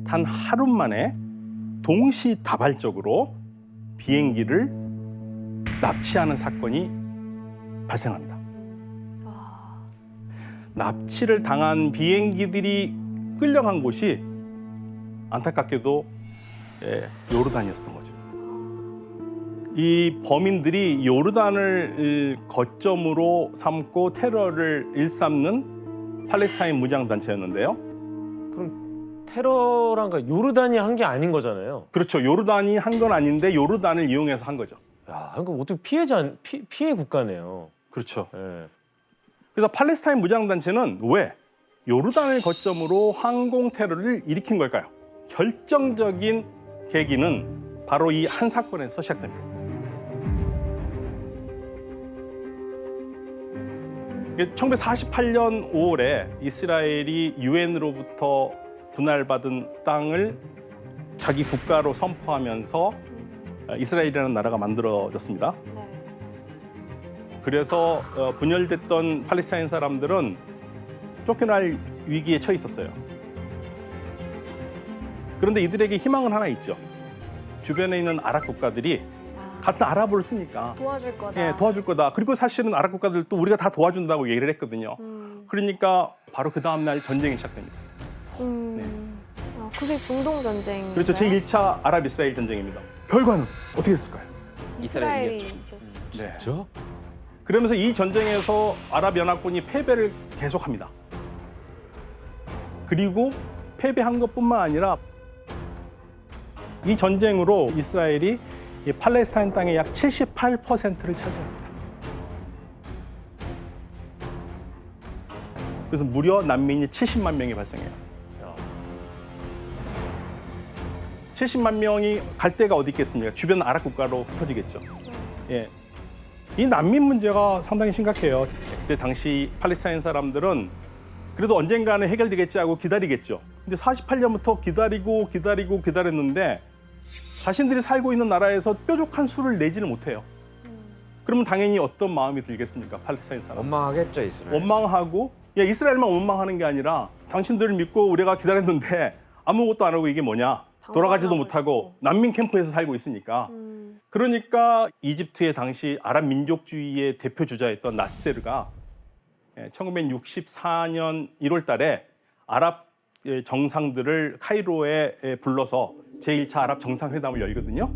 단 하루 만에 동시다발적으로 비행기를 납치하는 사건이 발생합니다. 납치를 당한 비행기들이 끌려간 곳이 안타깝게도 요르단이었던 거죠. 이 범인들이 요르단을 거점으로 삼고 테러를 일삼는 팔레스타인 무장단체였는데요. 그럼 테러란 거 요르단이 한 게 아닌 거잖아요. 그렇죠. 요르단이 한 건 아닌데 요르단을 이용해서 한 거죠. 야, 그러니까 어떻게 피해 국가네요. 그렇죠. 예. 그래서 팔레스타인 무장단체는 왜 요르단을 거점으로 항공 테러를 일으킨 걸까요? 결정적인 계기는 바로 이 한 사건에서 시작됩니다. 1948년 5월에 이스라엘이 유엔으로부터 분할받은 땅을 자기 국가로 선포하면서 이스라엘이라는 나라가 만들어졌습니다. 그래서 분열됐던 팔레스타인 사람들은 쫓겨날 위기에 처해 있었어요. 그런데 이들에게 희망은 하나 있죠. 주변에 있는 아랍 국가들이 같은 아랍어를 쓰니까 도와줄 거다. 예, 도와줄 거다. 그리고 사실은 아랍 국가들도 우리가 다 도와준다고 얘기를 했거든요. 그러니까 바로 그 다음 날 전쟁이 시작됩니다. 그게 중동 전쟁. 그렇죠. 제1차 아랍 이스라엘 전쟁입니다. 결과는 어떻게 됐을까요? 이스라엘이 네. 그렇죠? 그러면서 이 전쟁에서 아랍 연합군이 패배를 계속합니다. 그리고 패배한 것뿐만 아니라 이 전쟁으로 이스라엘이 이 팔레스타인 땅의 약 78%를 차지합니다. 그래서 무려 난민이 70만 명이 발생해요. 70만 명이 갈 데가 어디 있겠습니까? 주변 아랍 국가로 흩어지겠죠. 예. 이 난민 문제가 상당히 심각해요. 그때 당시 팔레스타인 사람들은 그래도 언젠가는 해결되겠지 하고 기다리겠죠. 근데 48년부터 기다렸는데 자신들이 살고 있는 나라에서 뾰족한 수를 내지를 못해요. 그러면 당연히 어떤 마음이 들겠습니까? 팔레스타인 사람. 원망하겠죠, 이스라엘. 원망하고 이스라엘만 원망하는 게 아니라 당신들을 믿고 우리가 기다렸는데 아무것도 안 하고 이게 뭐냐. 돌아가지도 못하고 난민 캠프에서 살고 있으니까. 그러니까 이집트의 당시 아랍 민족주의의 대표 주자였던 나세르가 1964년 1월 달에 아랍 정상들을 카이로에 불러서 제1차 아랍 정상회담을 열거든요.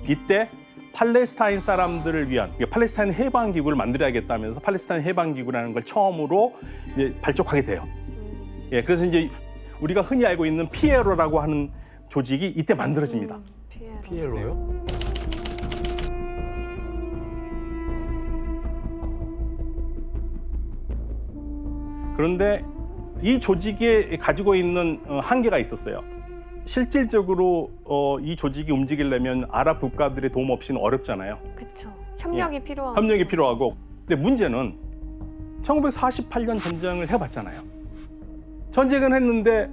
이때 팔레스타인 사람들을 위한 팔레스타인 해방기구를 만들어야겠다면서 팔레스타인 해방기구라는 걸 처음으로 이제 발족하게 돼요. 그래서 이제 우리가 흔히 알고 있는 PLO라고 하는 조직이 이때 만들어집니다. PLO요? 그런데 이 조직이 가지고 있는 한계가 있었어요. 실질적으로 이 조직이 움직이려면 아랍 국가들의 도움 없이는 어렵잖아요. 그렇죠. 협력이 필요하고. 협력이 필요하고. 근데 문제는 1948년 전쟁을 해봤잖아요. 전쟁은 했는데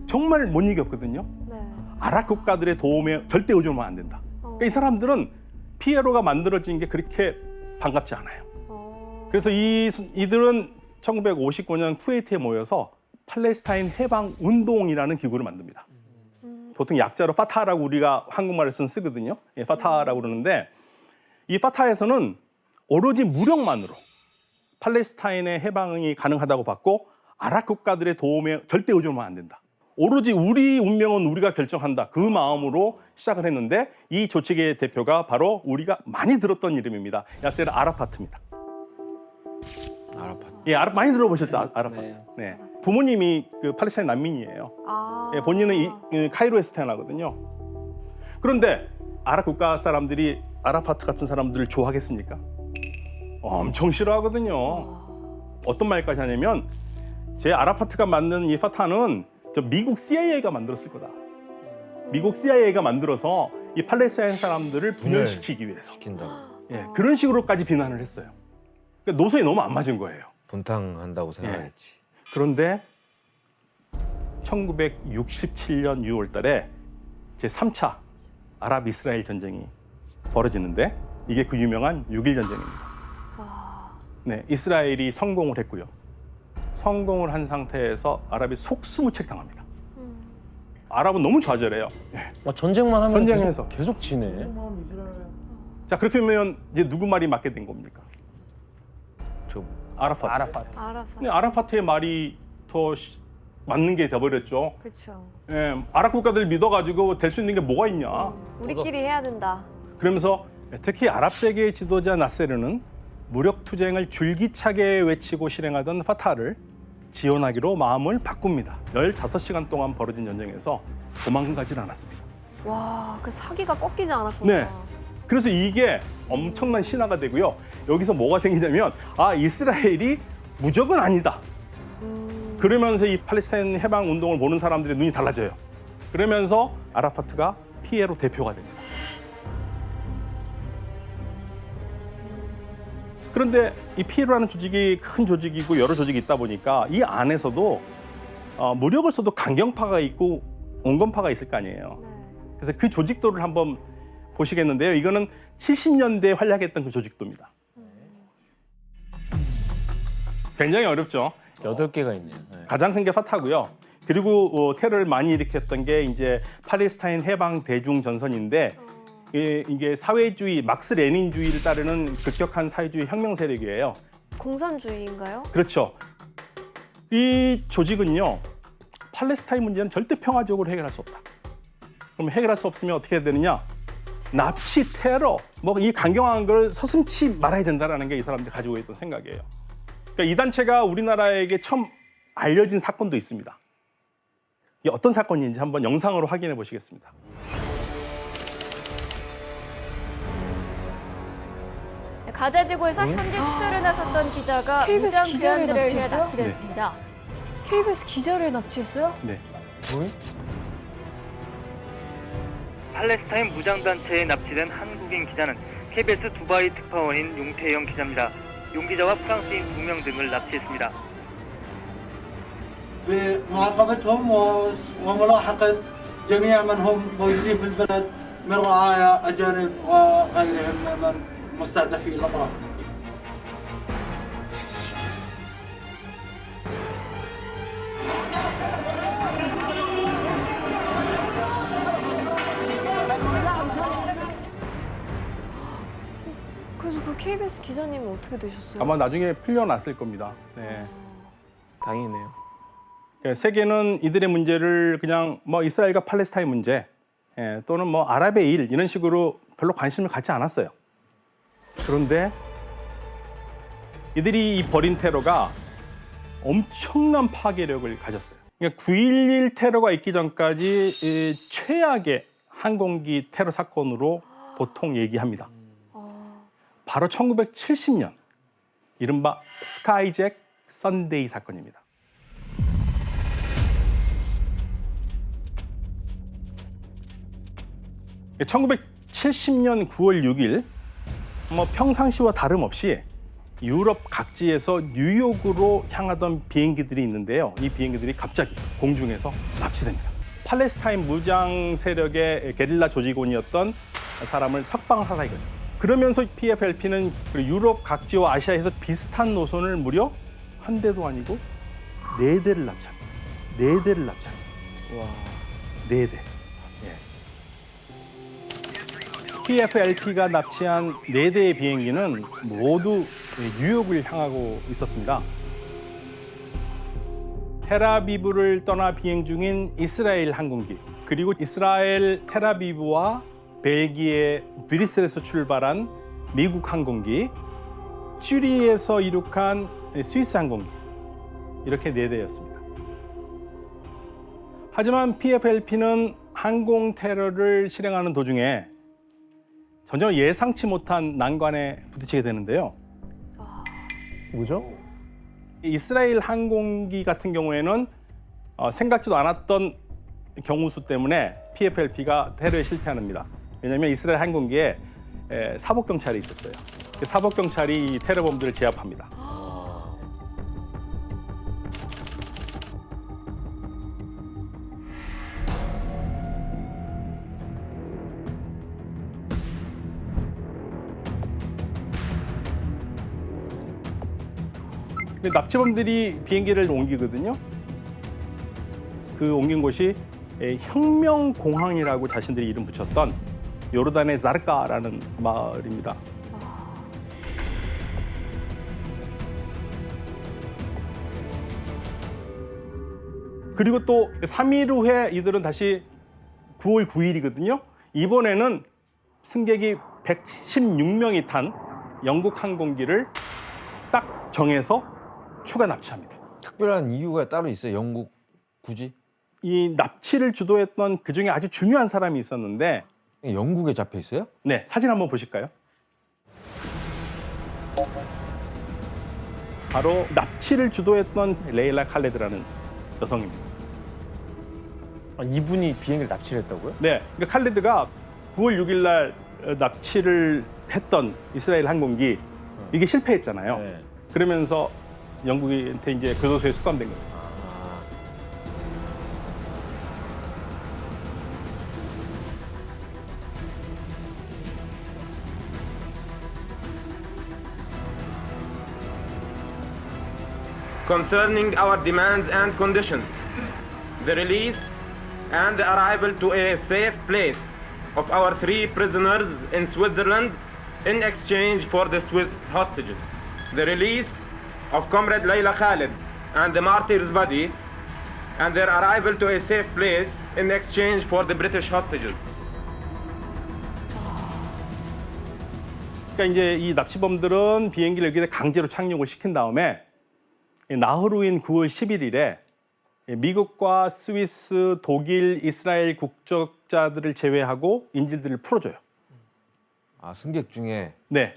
정말 못 이겼거든요. 네. 아랍 국가들의 도움에 절대 의존하면 안 된다. 그러니까 이 사람들은 PLO가 만들어진 게 그렇게 반갑지 않아요. 그래서 이들은 1959년 쿠웨이트에 모여서 팔레스타인 해방 운동이라는 기구를 만듭니다. 보통 약자로 파타라고 우리가 한국말에서는 쓰거든요. 파타라고 그러는데 이 파타에서는 오로지 무력만으로 팔레스타인의 해방이 가능하다고 봤고 아랍 국가들의 도움에 절대 의존하면 안 된다. 오로지 우리 운명은 우리가 결정한다. 그 마음으로 시작을 했는데 이 조직의 대표가 바로 우리가 많이 들었던 이름입니다. 야세르 아라파트입니다. 아랍. 많이 들어보셨죠? 아라파트. 네. 부모님이 그 팔레스타인 난민이에요. 본인은 카이로에서 태어나거든요. 그런데 아랍 국가 사람들이 아라파트 같은 사람들을 좋아하겠습니까? 엄청 싫어하거든요. 어떤 말까지 하냐면 제 아라파트가 만든 이 파타는 미국 CIA가 만들었을 거다. 미국 CIA가 만들어서 이 팔레스타인 사람들을 분열시키기 위해서. 그런 식으로까지 비난을 했어요. 그러니까 노선이 너무 안 맞은 거예요. 분탕한다고 생각했지. 그런데 1967년 6월 달에 제3차 아랍 이스라엘 전쟁이 벌어지는데 이게 그 유명한 6.1 전쟁입니다. 네, 이스라엘이 성공을 했고요. 성공을 한 상태에서 아랍이 속수무책 당합니다. 아랍은 너무 좌절해요. 전쟁만 하면 전쟁에서. 계속 지네. 자, 그렇게 되면 이제 누구 말이 맞게 된 겁니까? 저 아라파트. 아라파트. 근데 아라파트의 말이 더 맞는 게 돼버렸죠. 그렇죠. 예, 아랍 국가들 믿어가지고 될 수 있는 게 뭐가 있냐. 우리끼리 해야 된다. 그러면서 특히 아랍 세계의 지도자 나세르는 무력 투쟁을 줄기차게 외치고 실행하던 파타를 지원하기로 마음을 바꿉니다. 15시간 동안 벌어진 전쟁에서 도망가질 않았습니다. 와, 그 사기가 꺾이지 않았구나. 네. 그래서 이게 엄청난 신화가 되고요. 여기서 뭐가 생기냐면 이스라엘이 무적은 아니다. 그러면서 이 팔레스타인 해방 운동을 보는 사람들의 눈이 달라져요. 그러면서 아라파트가 피에로 대표가 됩니다. 그런데 이 피에로라는 조직이 큰 조직이고 여러 조직이 있다 보니까 이 안에서도 무력을 써도 강경파가 있고 온건파가 있을 거 아니에요. 네. 그래서 그 조직도를 한번 보시겠는데요. 이거는 70년대에 활약했던 그 조직도입니다. 굉장히 어렵죠. 8개가 있네요. 네. 가장 큰 게 파타고요. 그리고 테러를 많이 일으켰던 게 이제 팔레스타인 해방 대중 전선인데 이게 사회주의, 막스 레닌주의를 따르는 급격한 사회주의 혁명 세력이에요. 공산주의인가요? 그렇죠. 이 조직은요, 팔레스타인 문제는 절대 평화적으로 해결할 수 없다. 그럼 해결할 수 없으면 어떻게 해야 되느냐? 납치, 테러, 뭐 이 강경한 걸 서슴지 말아야 된다라는 게 이 사람들이 가지고 있던 생각이에요. 그러니까 이 단체가 우리나라에게 처음 알려진 사건도 있습니다. 이게 어떤 사건인지 한번 영상으로 확인해 보시겠습니다. 가자 지구에서 현지 취재를 나섰던 기자가 KBS 무장 기자를 괴한들을 위해 납치했어요? 납치됐습니다. KBS 기자를 납치했어요? 네. 팔레스타인 무장단체에 납치된 한국인 기자는 KBS 두바이 특파원인 용태영 기자입니다. 용 기자와 프랑스인 2명 등을 납치했습니다. بمعاقبتهم وملاحقة جميع من هم موجودين في البلد من رعايا أجانب وغيرهم من مستهدفي الأطراف. 그래서 그 KBS 기자님은 어떻게 되셨어요? 아마 나중에 풀려났을 겁니다. 네. 다행이네요. 세계는 이들의 문제를 그냥 뭐 이스라엘과 팔레스타인 문제 또는 뭐 아랍의 일 이런 식으로 별로 관심을 갖지 않았어요. 그런데 이들이 이 벌인 테러가 엄청난 파괴력을 가졌어요. 그러니까 9.11 테러가 있기 전까지 이 최악의 항공기 테러 사건으로 보통 얘기합니다. 바로 1970년 이른바 스카이잭 선데이 사건입니다. 예, 1970년 9월 6일 뭐 평상시와 다름없이 유럽 각지에서 뉴욕으로 향하던 비행기들이 있는데요. 이 비행기들이 갑자기 공중에서 납치됩니다. 팔레스타인 무장 세력의 게릴라 조직원이었던 사람을 석방을 하다 이거죠. 그러면서 PFLP는 유럽 각지와 아시아에서 비슷한 노선을 무려 한 대도 아니고 4대를 납치합니다. 4대를 납치합니다. 와, 4대. PFLP가 납치한 4대의 비행기는 모두 뉴욕을 향하고 있었습니다. 텔아비브를 떠나 비행 중인 이스라엘 항공기, 그리고 이스라엘 텔아비브와 벨기에 브뤼셀에서 출발한 미국 항공기, 쭈리히에서 이륙한 스위스 항공기, 이렇게 4대였습니다. 하지만 PFLP는 항공 테러를 실행하는 도중에 전혀 예상치 못한 난관에 부딪히게 되는데요. 뭐죠? 이스라엘 항공기 같은 경우에는 생각지도 않았던 경우 수 때문에 PFLP가 테러에 실패합니다. 왜냐하면 이스라엘 항공기에 사복경찰이 있었어요. 사복경찰이 테러범들을 제압합니다. 근데 납치범들이 비행기를 옮기거든요. 그 옮긴 곳이 혁명공항이라고 자신들이 이름 붙였던 요르단의 자르카라는 마을입니다. 그리고 또 3일 후에 이들은 다시 9월 9일이거든요. 이번에는 승객이 116명이 탄 영국 항공기를 딱 정해서 추가 납치합니다. 특별한 이유가 따로 있어요? 영국 굳이? 이 납치를 주도했던 그 중에 아주 중요한 사람이 있었는데, 영국에 잡혀 있어요? 네, 사진 한번 보실까요? 바로 납치를 주도했던 레일라 칼레드라는 여성입니다. 아, 이분이 비행기를 납치를 했다고요? 네, 그러니까 칼레드가 9월 6일 날 납치를 했던 이스라엘 항공기 이게 실패했잖아요. 네. 그러면서 영국한테 이제 교도소에 수감된 거죠. 아, concerning our demands and conditions, the release and the arrival to a safe place of our 3 prisoners in Switzerland in exchange for the Swiss hostages, the release of Comrade Layla Khaled and the martyr's body, and their arrival to a safe place in exchange for the British hostages. 그러니까 이제 이 납치범들은 비행기를 여기에 강제로 착륙을 시킨 다음에 나흘 후인 9월 11일에 미국과 스위스, 독일, 이스라엘 국적자들을 제외하고 인질들을 풀어줘요. 아, 승객 중에? 네.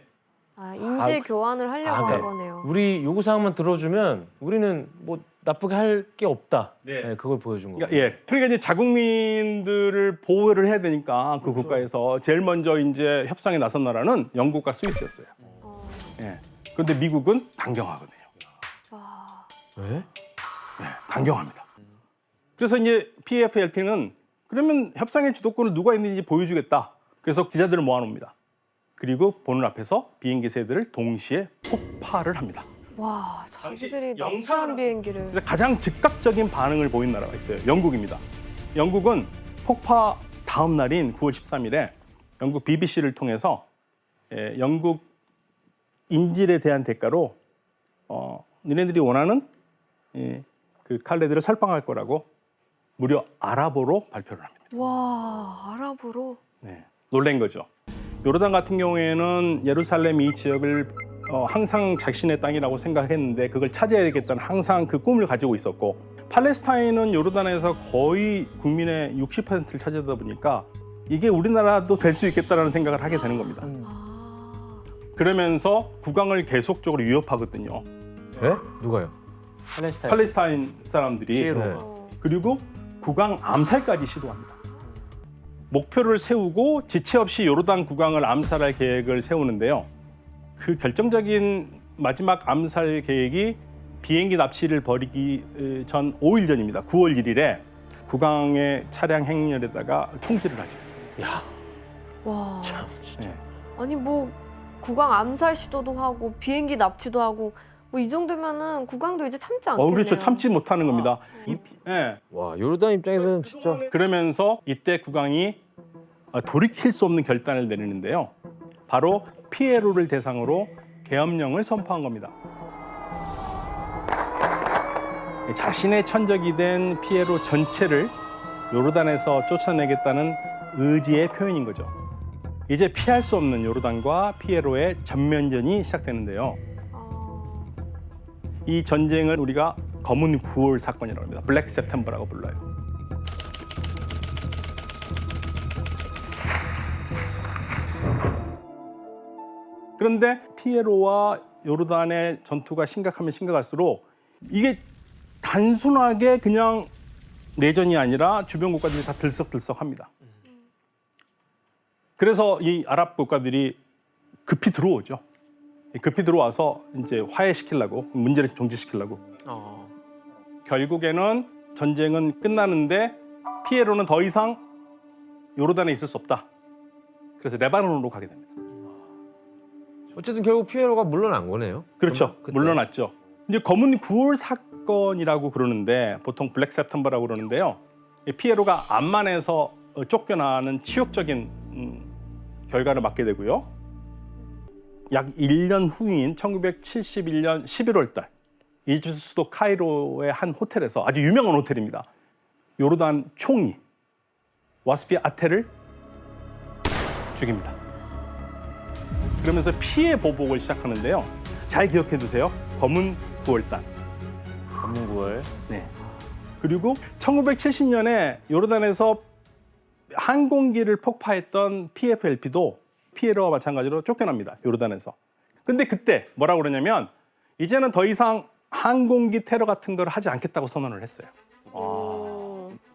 아, 인질 교환을 하려고 한 그러니까 거네요. 우리 요구 사항만 들어주면 우리는 뭐 나쁘게 할 게 없다. 네. 네, 그걸 보여준 거고. 그러니까 이제 자국민들을 보호를 해야 되니까 그 국가에서 제일 먼저 이제 협상에 나선 나라는 영국과 스위스였어요. 예. 그런데 미국은 강경하거든요. 왜? 강경합니다. 그래서 이제 PFLP는 그러면 협상의 주도권을 누가 있는지 보여주겠다. 그래서 기자들을 모아놓습니다. 그리고 보는 앞에서 비행기 세대를 동시에 폭파를 합니다. 와, 자기들이 당시 영상으로- 납치한 비행기를. 그래서 가장 즉각적인 반응을 보인 나라가 있어요. 영국입니다. 영국은 폭파 다음 날인 9월 13일에 영국 BBC를 통해서 영국 인질에 대한 대가로 니네들이 원하는 그 칼레드를 설방할 거라고 무려 아랍어로 발표를 합니다. 와, 아랍어로. 네, 놀란 거죠. 요르단 같은 경우에는 예루살렘 이 지역을 항상 자신의 땅이라고 생각했는데 그걸 차지해야겠다는 항상 그 꿈을 가지고 있었고, 팔레스타인은 요르단에서 거의 국민의 60%를 차지하다 보니까 이게 우리나라도 될 수 있겠다라는 생각을 하게 되는 겁니다. 아, 그러면서 국왕을 계속적으로 위협하거든요. 네? 누가요? 팔레스타인. 사람들이. 피에로. 네. 그리고 국왕 암살까지 시도합니다. 목표를 세우고 지체 없이 요르단 국왕을 암살할 계획을 세우는데요. 그 결정적인 마지막 암살 계획이 비행기 납치를 벌이기 전 5일 전입니다. 9월 1일에 국왕의 차량 행렬에다가 총질을 하죠. 야, 와. 참 진짜. 네. 아니 뭐 국왕 암살 시도도 하고 비행기 납치도 하고 뭐 이 정도면은 국왕도 이제 참지 않겠네요. 그렇죠. 참지 못하는 겁니다. 네. 와, 요르단 입장에서는 진짜 그러면서 이때 국왕이 돌이킬 수 없는 결단을 내리는데요. 바로 피에로를 대상으로 계엄령을 선포한 겁니다. 자신의 천적이 된 피에로 전체를 요르단에서 쫓아내겠다는 의지의 표현인 거죠. 이제 피할 수 없는 요르단과 피에로의 전면전이 시작되는데요. 이 전쟁을 우리가 검은 9월 사건이라고 합니다. 블랙 세프템버라고 불러요. 그런데 피에로와 요르단의 전투가 심각하면 심각할수록 이게 단순하게 그냥 내전이 아니라 주변 국가들이 다 들썩들썩합니다. 그래서 이 아랍 국가들이 급히 들어오죠. 급히 들어와서 이제 화해시키려고, 문제를 종지시키려고. 결국에는 전쟁은 끝나는데 피에로는 더 이상 요르단에 있을 수 없다. 그래서 레바논으로 가게 됩니다. 어쨌든 결국 피에로가 물러난 거네요. 그렇죠. 그때. 물러났죠. 이제 검은 9월 사건이라고 그러는데 보통 블랙 september라고 그러는데요. 이 피에로가 암만에서 쫓겨나는 치욕적인 결과를 맞게 되고요. 약 1년 후인 1971년 11월 달 이집트 수도 카이로의 한 호텔에서 아주 유명한 호텔입니다. 요르단 총리 와스피 아테를 죽입니다. 그러면서 피해 보복을 시작하는데요. 잘 기억해 두세요. 검은 9월달. 검은 9월. 네. 그리고 1970년에 요르단에서 항공기를 폭파했던 PFLP도 피에로와 마찬가지로 쫓겨납니다. 요르단에서. 근데 그때 뭐라고 그러냐면 이제는 더 이상 항공기 테러 같은 걸 하지 않겠다고 선언을 했어요.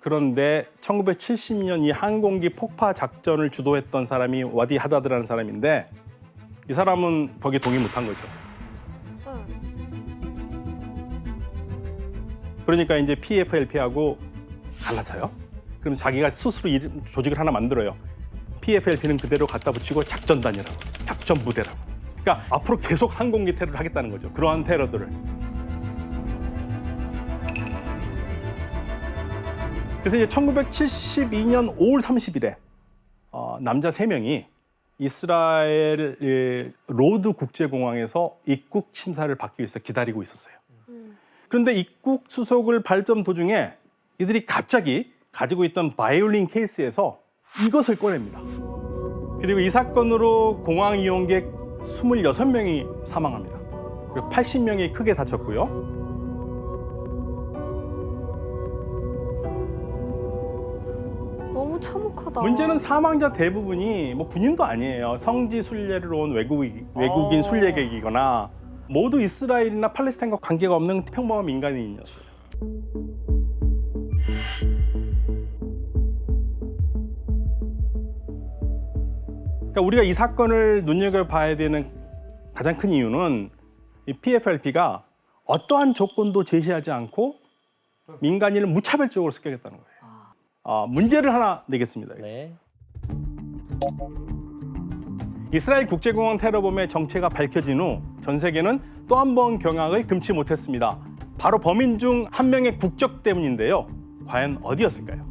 그런데 1970년 이 항공기 폭파 작전을 주도했던 사람이 와디 하다드라는 사람인데 이 사람은 거기에 동의 못한 거죠. 그러니까 이제 PFLP하고 갈라서요. 그럼 자기가 스스로 조직을 하나 만들어요. PFLP는 그대로 갖다 붙이고 작전단이라고, 작전부대라고. 그러니까 앞으로 계속 항공기 테러를 하겠다는 거죠. 그러한 테러들을. 그래서 이제 1972년 5월 30일에 남자 3명이 이스라엘 로드 국제공항에서 입국 심사를 받기 위해서 기다리고 있었어요. 그런데 입국 수속을 밟던 도중에 이들이 갑자기 가지고 있던 바이올린 케이스에서 이것을 꺼냅니다. 그리고 이 사건으로 공항 이용객 26명이 사망합니다. 그리고 80명이 크게 다쳤고요. 너무 참혹하다. 문제는 사망자 대부분이 뭐 군인도 아니에요. 성지 순례를 온 외국인 순례객이거나 모두 이스라엘이나 팔레스타인과 관계가 없는 평범한 민간인이었어요. 그러니까 우리가 이 사건을 눈여겨봐야 되는 가장 큰 이유는 이 PFLP가 어떠한 조건도 제시하지 않고 민간인을 무차별적으로 습격했다는 거예요. 문제를 하나 내겠습니다. 네. 이스라엘 국제공항 테러범의 정체가 밝혀진 후 전 세계는 또 한 번 경악을 금치 못했습니다. 바로 범인 중 한 명의 국적 때문인데요. 과연 어디였을까요?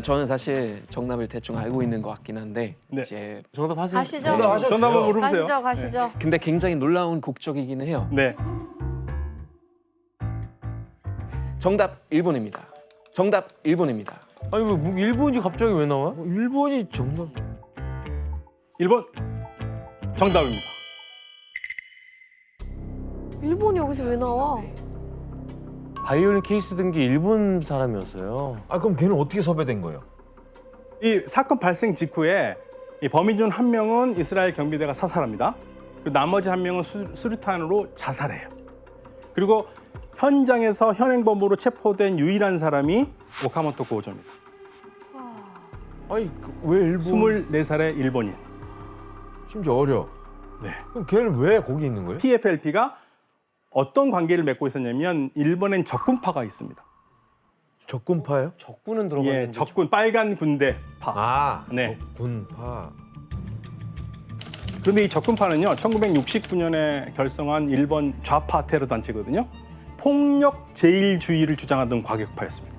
저는 사실 정답을 대충 알고 있는 것 같긴 한데 네. 이제 정답하세요. 가시죠. 전화 한번 물어보세요. 가시죠. 근데 굉장히 놀라운 국적이기는 해요. 네. 정답 일본입니다. 정답 일본입니다. 아니 왜 일본이 갑자기 왜 나와? 일본이 정답. 1번 정답입니다. 일본이 여기서 왜 나와? 바이올린 케이스 든 게 일본 사람이었어요. 그럼 걔는 어떻게 섭외된 거예요? 이 사건 발생 직후에 이 범인 중 한 명은 이스라엘 경비대가 사살합니다. 그리고 나머지 한 명은 수류탄으로 자살해요. 그리고 현장에서 현행범으로 체포된 유일한 사람이 오카모토 고조입니다. 아니 왜 일본? 24살의 일본인. 심지어 어려. 네. 그럼 걔는 왜 거기 있는 거예요? PFLP가 어떤 관계를 맺고 있었냐면 일본엔 적군파가 있습니다. 적군파요? 적군은 들어봤는데. 예, 적군 빨간 군대파. 네. 적군파. 그런데 이 적군파는요, 1969년에 결성한 일본 좌파 테러 단체거든요. 폭력 제일주의를 주장하던 과격파였습니다.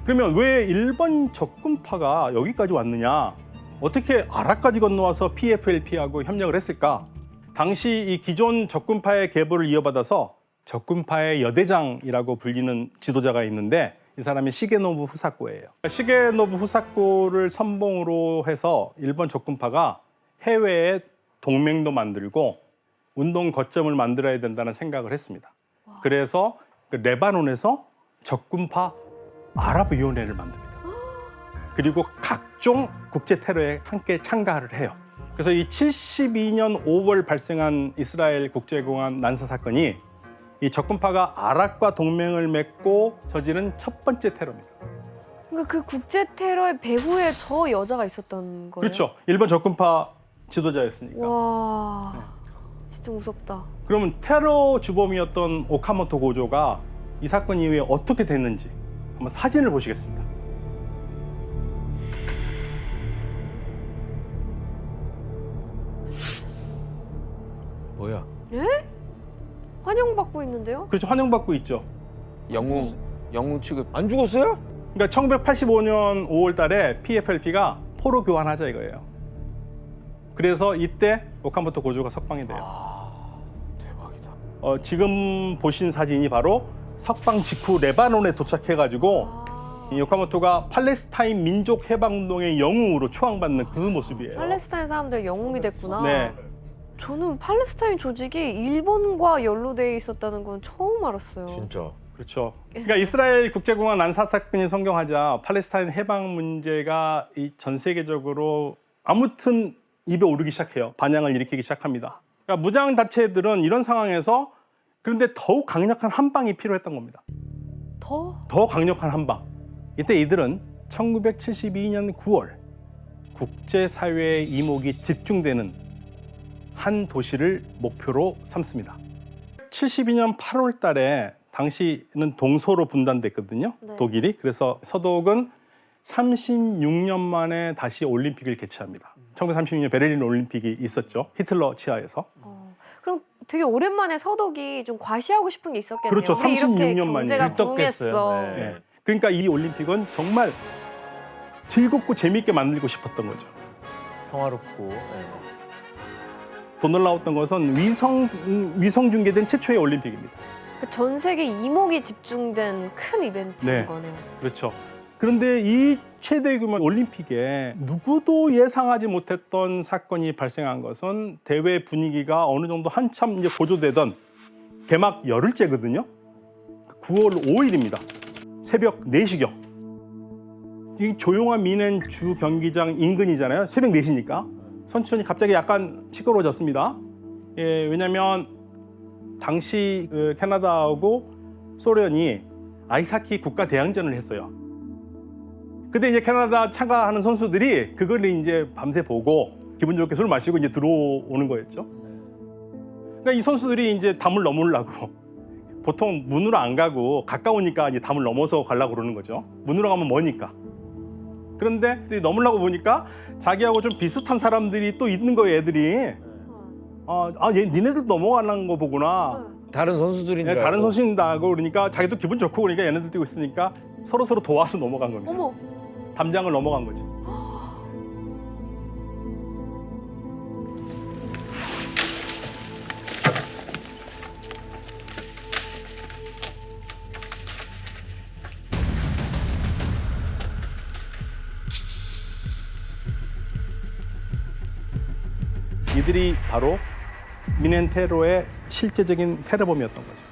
그러면 왜 일본 적군파가 여기까지 왔느냐? 어떻게 아랍까지 건너와서 PFLP하고 협력을 했을까? 당시 이 기존 적군파의 계보를 이어받아서 적군파의 여대장이라고 불리는 지도자가 있는데 이 사람이 시게노부 후사코예요. 시게노부 후사코를 선봉으로 해서 일본 적군파가 해외에 동맹도 만들고 운동 거점을 만들어야 된다는 생각을 했습니다. 그래서 레바논에서 적군파 아랍위원회를 만듭니다. 그리고 각종 국제 테러에 함께 참가를 해요. 그래서 이 72년 5월 발생한 이스라엘 국제공항 난사 사건이 이 적군파가 아랍과 동맹을 맺고 저지른 첫 번째 테러입니다. 그러니까 그 국제 테러의 배후에 저 여자가 있었던 거예요? 그렇죠. 일본 적군파 지도자였으니까. 와, 진짜 무섭다. 그러면 테러 주범이었던 오카모토 고조가 이 사건 이후에 어떻게 됐는지 한번 사진을 보시겠습니다. 뭐야? 환영받고 있는데요? 그렇죠. 환영받고 있죠. 영웅 취급. 안 죽었어요? 그러니까 1985년 5월 달에 PFLP가 포로 교환하자 이거예요. 그래서 이때 오카모토 고조가 석방이 돼요. 대박이다. 지금 보신 사진이 바로 석방 직후 레바논에 도착해가지고 이 오카모토가 팔레스타인 민족 해방운동의 영웅으로 추앙받는 그 모습이에요. 팔레스타인 사람들의 영웅이 됐구나. 네. 저는 팔레스타인 조직이 일본과 연루돼 있었다는 건 처음 알았어요. 진짜. 그렇죠. 그러니까 이스라엘 국제공항 난사 사건이 성경하자 팔레스타인 해방 문제가 전 세계적으로 아무튼 입에 오르기 시작해요. 반향을 일으키기 시작합니다. 그러니까 무장 단체들은 이런 상황에서 그런데 더욱 강력한 한 방이 필요했던 겁니다. 더 강력한 한 방. 이때 이들은 1972년 9월 국제사회의 이목이 집중되는 한 도시를 목표로 삼습니다. 72년 8월 달에 당시는 동서로 분단됐거든요. 네. 독일이. 그래서 서독은 36년 만에 다시 올림픽을 개최합니다. 1936년 베를린 올림픽이 있었죠. 히틀러 치하에서. 그럼 되게 오랜만에 서독이 좀 과시하고 싶은 게 있었겠네요. 그렇죠. 우리 이렇게 36년 만이죠. 경제가 들떴겠어요. 붕했어. 네. 예. 그러니까 이 올림픽은 정말 즐겁고 재미있게 만들고 싶었던 거죠. 평화롭고. 네. 더 놀라웠던 것은 위성 중계된 최초의 올림픽입니다. 전 세계 이목이 집중된 큰 이벤트인 네. 거네요. 그렇죠. 그런데 이 최대 규모 올림픽에 누구도 예상하지 못했던 사건이 발생한 것은 대회 분위기가 어느 정도 한참 이제 고조되던 개막 열흘째거든요. 9월 5일입니다. 새벽 4시경. 이 조용한 미넨 주 경기장 인근이잖아요. 새벽 4시니까. 선수촌이 갑자기 약간 시끄러워졌습니다. 예, 왜냐하면 당시 캐나다하고 소련이 아이스하키 국가 대항전을 했어요. 근데 이제 캐나다 참가하는 선수들이 그걸 이제 밤새 보고 기분 좋게 술 마시고 이제 들어오는 거였죠. 그러니까 이 선수들이 이제 담을 넘으려고 보통 문으로 안 가고 가까우니까 이제 담을 넘어서 가려고 그러는 거죠. 문으로 가면 머니까. 그런데 넘으려고 보니까 자기하고 좀 비슷한 사람들이 또 있는 거예요, 애들이. 니네들 넘어가는 거 보구나. 다른 선수들인 줄 네, 다른 알고. 선수인다고 그러니까 자기도 기분 좋고 그러니까 얘네들 뛰고 있으니까 서로 도와서 넘어간 겁니다. 어머, 담장을 넘어간 거지. 이들이 바로 미넨 테러의 실제적인 테러범이었던 거죠.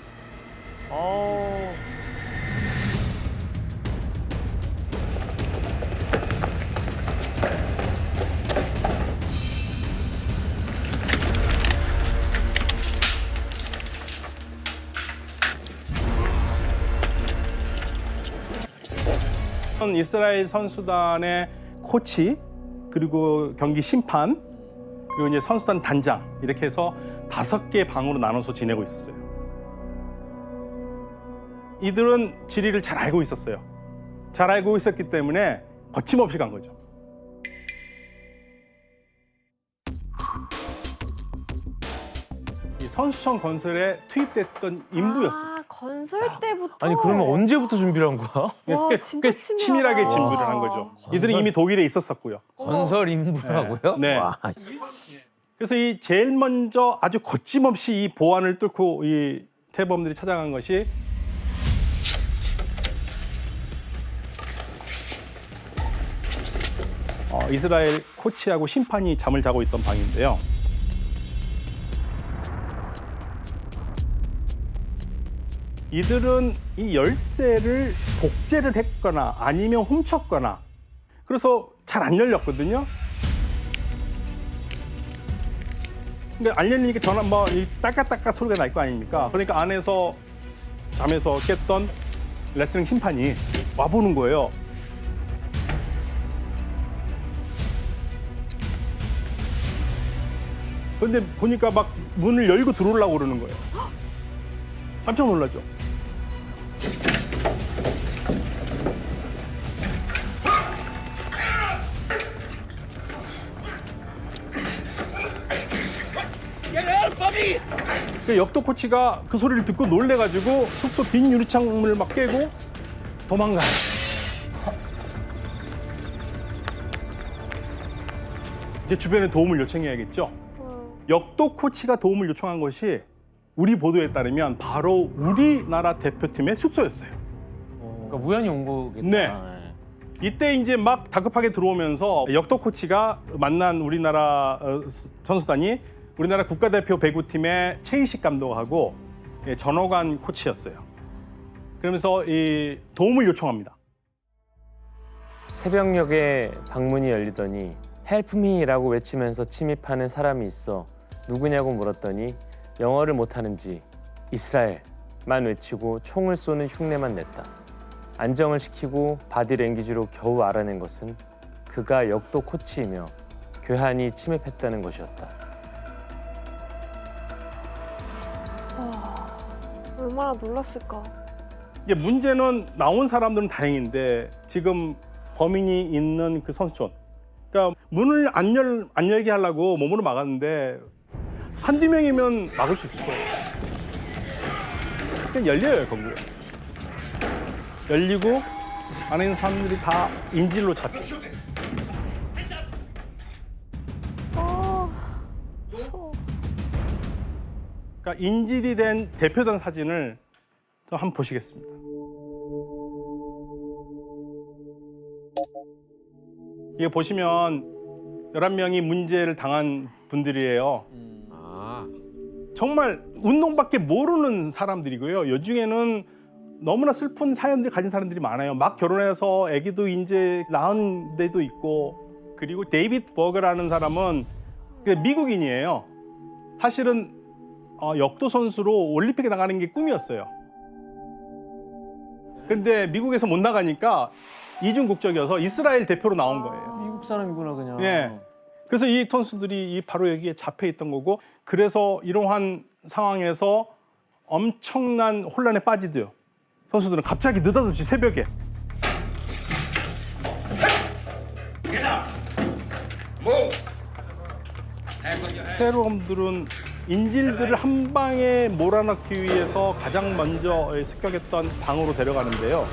이스라엘 선수단의 코치 그리고 경기 심판 그리고 이제 선수단 단장 이렇게 해서 5개 방으로 나눠서 지내고 있었어요. 이들은 지리를 잘 알고 있었어요. 잘 알고 있었기 때문에 거침없이 간 거죠. 이 선수촌 건설에 투입됐던 인부였어요. 건설 때부터. 아니 그러면 언제부터 준비를 한 거야? 와, 꽤 진짜 치밀하게 치밀하다. 진부를 한 거죠. 이들은 이미 독일에 있었었고요. 건설 인부라고요? 네. 와. 그래서 이 제일 먼저 아주 거침없이 이 보안을 뚫고 이 태범들이 찾아간 것이 이스라엘 코치하고 심판이 잠을 자고 있던 방인데요. 이들은 이 열쇠를 복제를 했거나 아니면 훔쳤거나 그래서 잘 안 열렸거든요. 근데 안 열리니까 전화 이 따까따까 소리가 날 거 아닙니까? 그러니까 안에서 잠에서 깼던 레슬링 심판이 와보는 거예요. 근데 보니까 막 문을 열고 들어오려고 그러는 거예요. 깜짝 놀라죠. 그 역도 코치가 그 소리를 듣고 놀래가지고 숙소 뒷 유리창문을 막 깨고 도망가요. 이제 주변에 도움을 요청해야겠죠. 역도 코치가 도움을 요청한 것이 우리 보도에 따르면 바로 우리나라 대표팀의 숙소였어요. 그러니까 우연히 온 거겠다. 네. 이때 이제 막 다급하게 들어오면서 역도 코치가 만난 우리나라 선수단이 우리나라 국가대표 배구팀의 최희식 감독하고 전호관 코치였어요. 그러면서 이 도움을 요청합니다. 새벽녘에 방문이 열리더니 Help me라고 외치면서 침입하는 사람이 있어 누구냐고 물었더니 영어를 못하는지 이스라엘만 외치고 총을 쏘는 흉내만 냈다. 안정을 시키고 바디랭귀지로 겨우 알아낸 것은 그가 역도 코치이며 괴한이 침입했다는 것이었다. 얼마나 놀랐을까. 이제 문제는 나온 사람들은 다행인데 지금 범인이 있는 그 선수촌. 그러니까 문을 안 열게 하려고 몸으로 막았는데 한두 명이면 막을 수 있을 거예요. 그냥 열려요, 거기에. 열리고 안에 있는 사람들이 다 인질로 잡히죠. 무서워. 그러니까 인질이 된 대표단 사진을 좀 한번 보시겠습니다. 이게 보시면 11명이 문제를 당한 분들이에요. 정말 운동밖에 모르는 사람들이고요. 요중에는 너무나 슬픈 사연들 가진 사람들이 많아요. 막 결혼해서 아기도 이제 낳은 데도 있고. 그리고 데이비드 버거라는 사람은 미국인이에요. 사실은 역도 선수로 올림픽에 나가는 게 꿈이었어요. 근데 미국에서 못 나가니까 이중 국적이어서 이스라엘 대표로 나온 거예요. 미국 사람이구나 그냥. 예. 그래서 이 선수들이 바로 여기에 잡혀 있던 거고, 그래서 이러한 상황에서 엄청난 혼란에 빠지대요. 선수들은 갑자기 느닷없이 새벽에 테러범들은 인질들을 한 방에 몰아넣기 위해서 가장 먼저 습격했던 방으로 데려가는데요.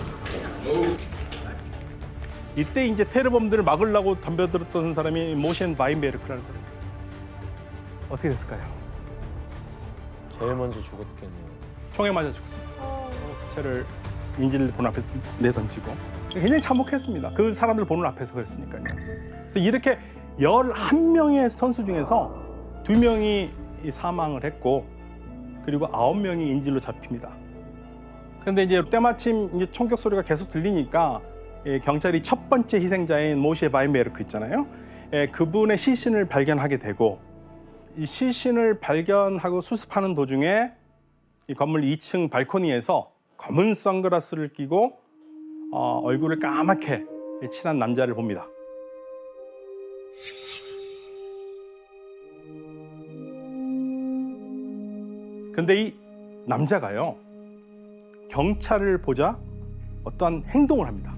이때 이제 테러범들을 막으려고 덤벼들었던 사람이 모셴 바인베르크라는 사람. 어떻게 됐을까요? 제일 먼저 죽었겠네요. 총에 맞아 죽습니다. 채를 인질들 보는 앞에 내던지고. 굉장히 참혹했습니다. 그 사람들 보는 앞에서 그랬으니까요. 그래서 이렇게 11명의 선수 중에서 2명이 사망을 했고, 그리고 9명이 인질로 잡힙니다. 그런데 이제 때마침 이제 총격 소리가 계속 들리니까 경찰이 첫 번째 희생자인 모셰 바인베르크 있잖아요. 그분의 시신을 발견하게 되고, 이 시신을 발견하고 수습하는 도중에 이 건물 2층 발코니에서 검은 선글라스를 끼고 얼굴을 까맣게 칠한 남자를 봅니다. 근데 이 남자가요, 경찰을 보자 어떠한 행동을 합니다.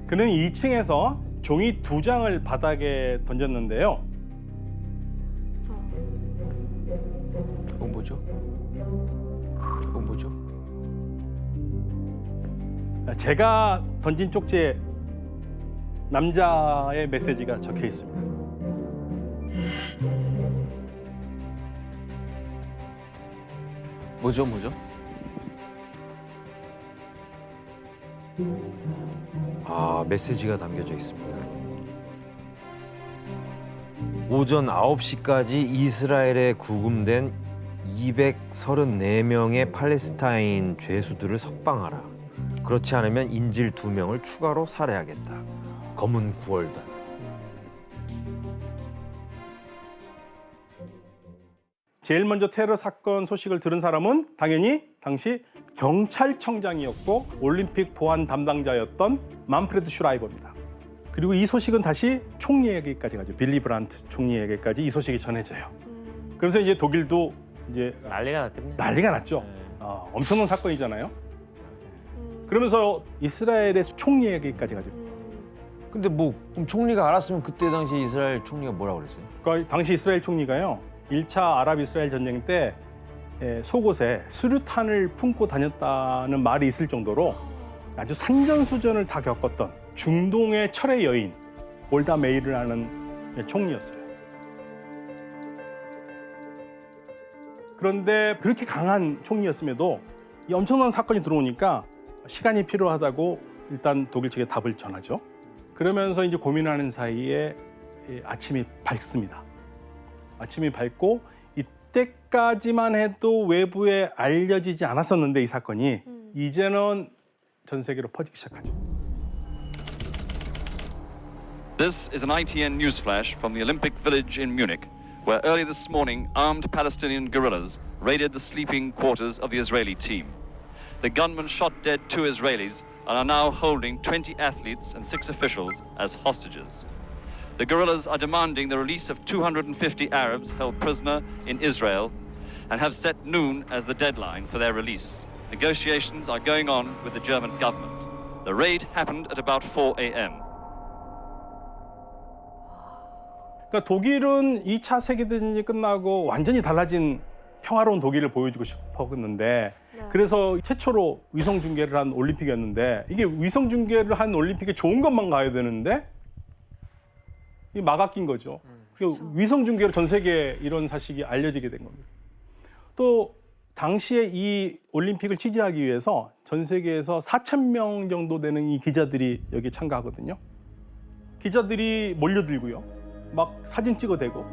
그는 2층에서 종이 2장을 바닥에 던졌는데요. 뭐죠? 뭐죠? 제가 던진 쪽지에 남자의 메시지가 적혀 있습니다. 뭐죠? 메시지가 담겨져 있습니다. 오전 9시까지 이스라엘에 구금된 234명의 팔레스타인 죄수들을 석방하라. 그렇지 않으면 인질 2명을 추가로 살해하겠다. 검은 9월달. 제일 먼저 테러 사건 소식을 들은 사람은 당연히 당시 경찰청장이었고 올림픽 보안 담당자였던 만프레드 슈라이버입니다. 그리고 이 소식은 다시 총리에게까지 가죠. 빌리 브란트 총리에게까지 이 소식이 전해져요. 그러면서 이제 독일도 이제 난리가 났겠네. 난리가 났죠. 엄청난 사건이잖아요. 그러면서 이스라엘의 총리에게까지 가죠. 근데 뭐 그럼 총리가 알았으면 그때 당시 이스라엘 총리가 뭐라고 그랬어요? 그러니까 당시 이스라엘 총리가요. 1차 아랍-이스라엘 전쟁 때 속옷에 수류탄을 품고 다녔다는 말이 있을 정도로 아주 산전수전을 다 겪었던 중동의 철의 여인 골다 메이르라는 총리였어요. 그런데 그렇게 강한 총리였음에도 이 엄청난 사건이 들어오니까 시간이 필요하다고 일단 독일 측에 답을 전하죠. 그러면서 이제 고민하는 사이에 아침이 밝습니다. 아침이 밝고 이때까지만 해도 외부에 알려지지 않았었는데 이 사건이 이제는 전 세계로 퍼지기 시작하죠. This is an ITN news flash from the Olympic Village in Munich, where early this morning armed Palestinian guerrillas raided the sleeping quarters of the Israeli team. The gunmen shot dead 2 Israelis and are now holding 20 athletes and 6 officials as hostages. The guerrillas are demanding the release of 250 Arabs held prisoner in Israel and have set noon as the deadline for their release. Negotiations are going on with the German government. The raid happened at about 4 a.m. 그러니까 독일은 2차 세계대전이 끝나고 완전히 달라진 평화로운 독일을 보여주고 싶었는데 그래서 최초로 위성 중계를 한 올림픽이었는데 이게 위성 중계를 한 올림픽에 좋은 것만 가야 되는데 이 막아낀 거죠. 위성 중계로 전 세계에 이런 사실이 알려지게 된 겁니다. 또 당시에 이 올림픽을 취재하기 위해서 전 세계에서 4,000명 정도 되는 이 기자들이 여기 참가하거든요. 기자들이 몰려들고요. 막 사진 찍어대고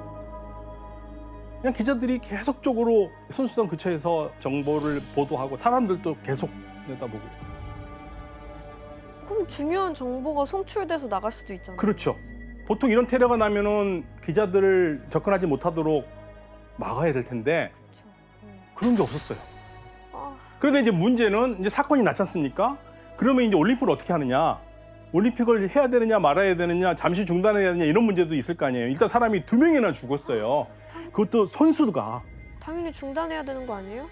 그냥 기자들이 계속적으로 선수단 근처에서 정보를 보도하고 사람들도 계속 내다보고. 그럼 중요한 정보가 송출돼서 나갈 수도 있잖아요. 그렇죠. 보통 이런 테러가 나면은 기자들을 접근하지 못하도록 막아야 될 텐데 그런 게 없었어요. 그런데 이제 문제는 이제 사건이 났지 않습니까? 그러면 이제 올림픽을 어떻게 하느냐? 올림픽을 해야 되느냐 말아야 되느냐 잠시 중단해야 되느냐 이런 문제도 있을 거 아니에요. 일단 사람이 2명이나 죽었어요. 그것도 선수가. 당연히 중단해야 되는 거 아니에요?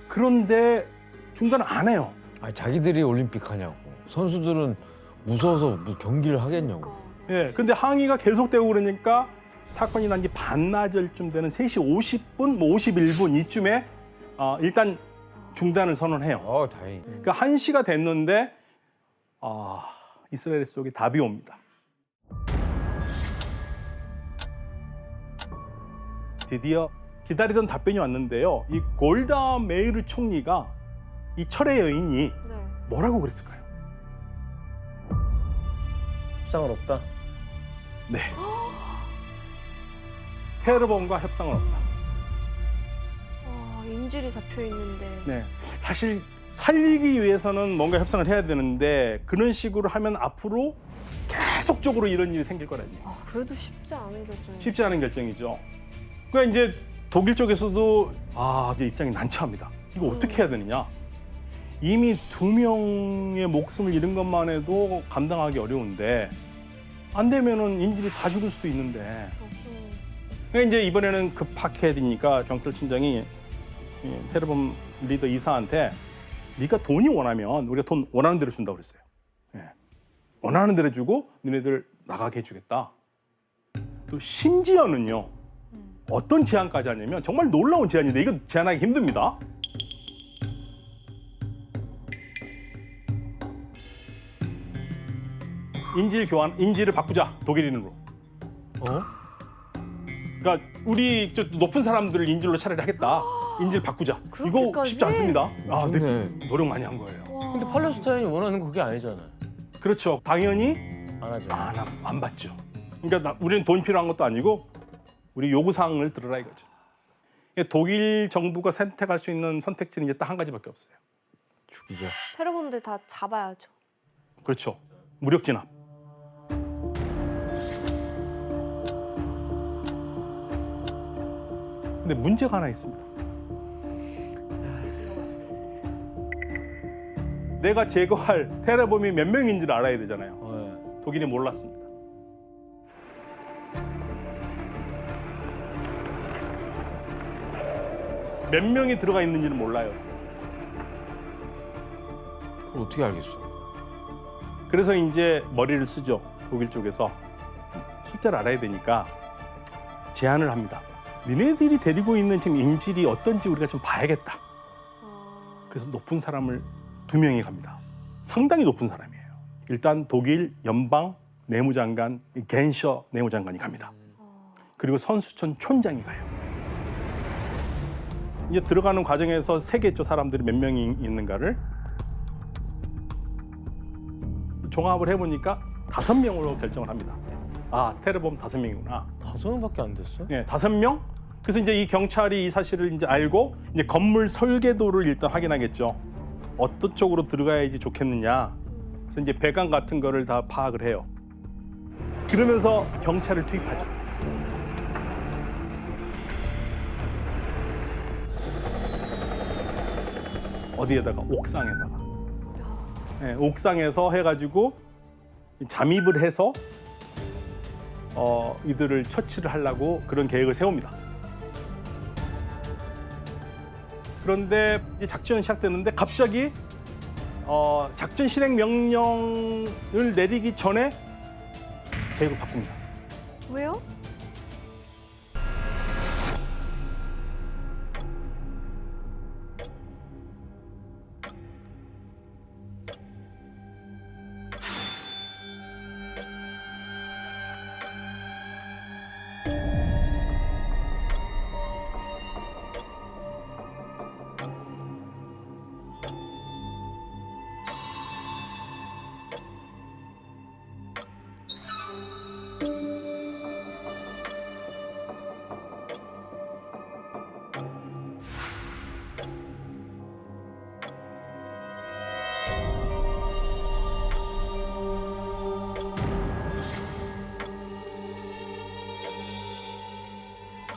그런데 중단을 안 해요. 아니, 자기들이 올림픽 하냐고. 선수들은 무서워서 경기를 하겠냐고. 예, 근데 항의가 계속되고 그러니까 사건이 난 지 반나절쯤 되는 3시 50분, 뭐 51분 이쯤에 일단 중단을 선언해요. 다행히. 그러니까 1시가 됐는데 이스라엘 속에 답이 옵니다. 드디어 기다리던 답변이 왔는데요. 이 골다 메이르 총리가 이 철의 여인이 뭐라고 그랬을까요? 협상은 없다. 네. 테러범과 협상은 없다. 인질이 잡혀 있는데. 네. 사실 살리기 위해서는 뭔가 협상을 해야 되는데 그런 식으로 하면 앞으로 계속적으로 이런 일이 생길 거라니. 그래도 쉽지 않은 결정이죠. 쉽지 않은 결정이죠. 그러니까 이제 독일 쪽에서도 이제 입장이 난처합니다. 이거 어떻게 해야 되느냐? 이미 2명의 목숨을 잃은 것만 해도 감당하기 어려운데 안 되면은 인질이 다 죽을 수도 있는데. 그러니까 이제 이번에는 급하게 되니까 경찰청장이 테러범 리더 이사한테 네가 돈이 원하면 우리가 돈 원하는 대로 준다고 그랬어요. 원하는 대로 주고 너네들 나가게 해주겠다. 또 심지어는요. 어떤 제안까지 하냐면 정말 놀라운 제안인데 이거 제안하기 힘듭니다. 인질을 바꾸자 독일인으로. 그러니까 우리 높은 사람들을 인질로 차라리 하겠다. 인질 바꾸자. 이거 쉽지 않습니다. 노력 많이 한 거예요. 근데 팔레스타인이 원하는 거 그게 아니잖아요. 그렇죠. 당연히 안 하죠. 안 받죠. 그러니까 우리는 돈 필요한 것도 아니고 우리 요구사항을 들으라 이거죠. 독일 정부가 선택할 수 있는 선택지는 이제 딱 한 가지밖에 없어요. 죽이자. 테러범들 다 잡아야죠. 그렇죠. 무력 진압. 근데 문제가 하나 있습니다. 내가 제거할 테러범이 몇 명인지를 알아야 되잖아요. 독일이 몰랐습니다. 몇 명이 들어가 있는지는 몰라요. 그걸 어떻게 알겠어? 그래서 이제 머리를 쓰죠. 독일 쪽에서 숫자를 알아야 되니까 제안을 합니다. 니네들이 데리고 있는 지금 인질이 어떤지 우리가 좀 봐야겠다. 그래서 높은 사람을 2명이 갑니다. 상당히 높은 사람이에요. 일단 독일 연방 내무장관 겐셔 내무장관이 갑니다. 그리고 선수촌 촌장이 가요. 이제 들어가는 과정에서 세겠죠. 사람들이 몇 명이 있는가를. 종합을 해보니까 5명으로 결정을 합니다. 아, 테러범 5명이구나. 5명밖에 안 됐어? 네, 5명. 그래서 이제 이 경찰이 이 사실을 이제 알고 이제 건물 설계도를 일단 확인하겠죠. 어떤 쪽으로 들어가야지 좋겠느냐. 그래서 이제 배관 같은 거를 다 파악을 해요. 그러면서 경찰을 투입하죠. 어디에다가? 옥상에다가. 네, 옥상에서 해가지고 잠입을 해서 이들을 처치를 하려고 그런 계획을 세웁니다. 그런데 이제 작전이 시작되는데 갑자기 작전 실행 명령을 내리기 전에 계획을 바꿉니다. 왜요?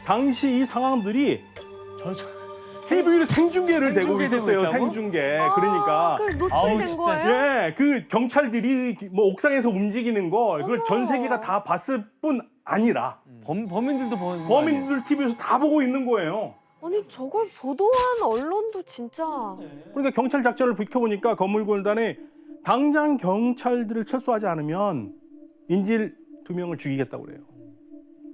당시 이 상황들이 TV로 생중계를 되고 있었어요. 생중계. 그러니까 그 노출이 된 거예요? 예, 그 경찰들이 뭐 옥상에서 움직이는 거 그걸 전 세계가 다 봤을 뿐 아니라 범인들도 보는 거 범인들 TV에서 다 보고 있는 거예요. 아니 저걸 보도한 언론도 진짜 그러니까 경찰 작전을 비켜보니까 건물군단이 당장 경찰들을 철수하지 않으면 인질 2명을 죽이겠다고 그래요.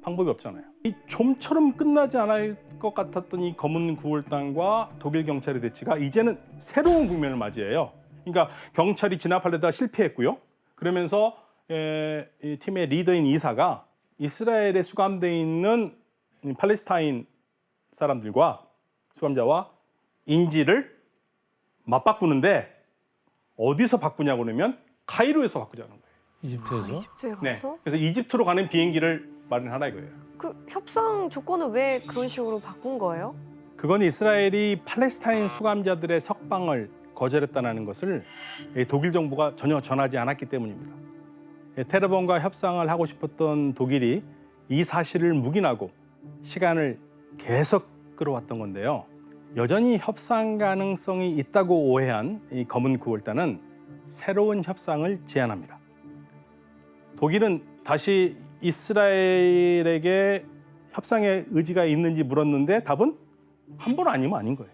방법이 없잖아요. 이 좀처럼 끝나지 않을 것 같았던 이 검은 9월단과 독일 경찰의 대치가 이제는 새로운 국면을 맞이해요. 그러니까 경찰이 진압하려다 실패했고요. 그러면서 이 팀의 리더인 이사가 이스라엘에 수감되어 있는 팔레스타인 사람들과 수감자와 인질을 맞바꾸는데 어디서 바꾸냐고 그러면 카이로에서 바꾸자는 거예요. 이집트에서? 이집트에 네. 가서? 그래서 이집트로 가는 비행기를 마련하라 이거예요. 그 협상 조건을 왜 그런 식으로 바꾼 거예요? 그건 이스라엘이 팔레스타인 수감자들의 석방을 거절했다는 것을 독일 정부가 전혀 전하지 않았기 때문입니다. 테러범과 협상을 하고 싶었던 독일이 이 사실을 묵인하고 시간을 계속 끌어왔던 건데요. 여전히 협상 가능성이 있다고 오해한 이 검은 9월단은 새로운 협상을 제안합니다. 독일은 다시 이스라엘에게 협상의 의지가 있는지 물었는데 답은 한 번 아니면 아닌 거예요.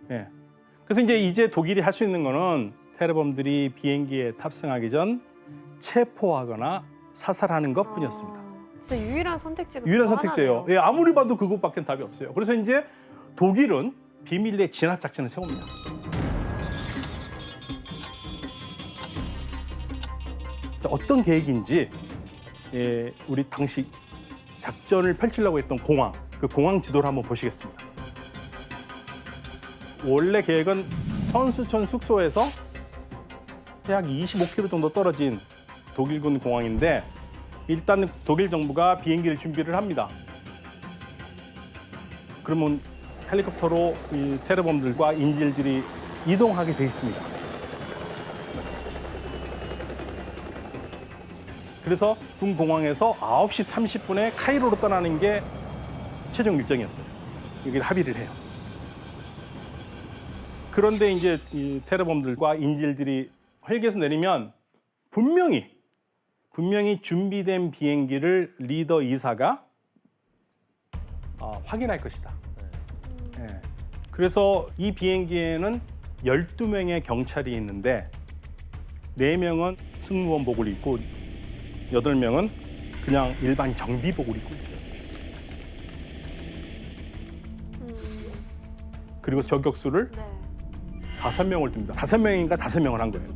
예. 그래서 이제 독일이 할 수 있는 거는 테러범들이 비행기에 탑승하기 전 체포하거나 사살하는 것뿐이었습니다. 진짜 유일한 선택지가 유일한 그거 선택지예요. 하나네요. 예, 아무리 봐도 그것밖에 답이 없어요. 그래서 이제 독일은 비밀리에 진압 작전을 세웁니다. 그래서 어떤 계획인지 우리 당시 작전을 펼치려고 했던 공항, 그 공항 지도를 한번 보시겠습니다. 원래 계획은 선수촌 숙소에서 약 25km 정도 떨어진 독일군 공항인데 일단 독일 정부가 비행기를 준비를 합니다. 그러면 헬리콥터로 이 테러범들과 인질들이 이동하게 돼 있습니다. 그래서 군 공항에서 9시 30분에 카이로로 떠나는 게 최종 일정이었어요. 여기를 합의를 해요. 그런데 이제 이 테러범들과 인질들이 헬기에서 내리면 분명히 준비된 비행기를 리더 이사가 확인할 것이다. 네. 그래서 이 비행기에는 12명의 경찰이 있는데 4명은 승무원복을 입고 8명은 그냥 일반 정비복을 입고 있어요. 그리고 저격수를 네. 5명을 둡니다. 5명인가 5명을 한 거예요.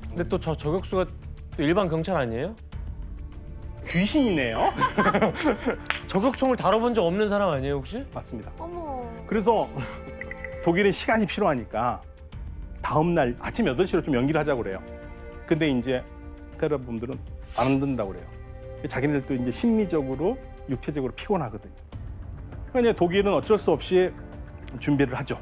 근데 또 저 저격수가 또 일반 경찰 아니에요? 귀신이네요. 저격총을 다뤄본 적 없는 사람 아니에요 혹시? 맞습니다. 어머. 그래서 독일은 시간이 필요하니까 다음 날 아침 8시로 좀 연기를 하자고 그래요. 근데 이제 테러범들은 안 된다고 그래요. 자기네들도 이제 심리적으로 육체적으로 피곤하거든요. 그러니까 이제 독일은 어쩔 수 없이 준비를 하죠.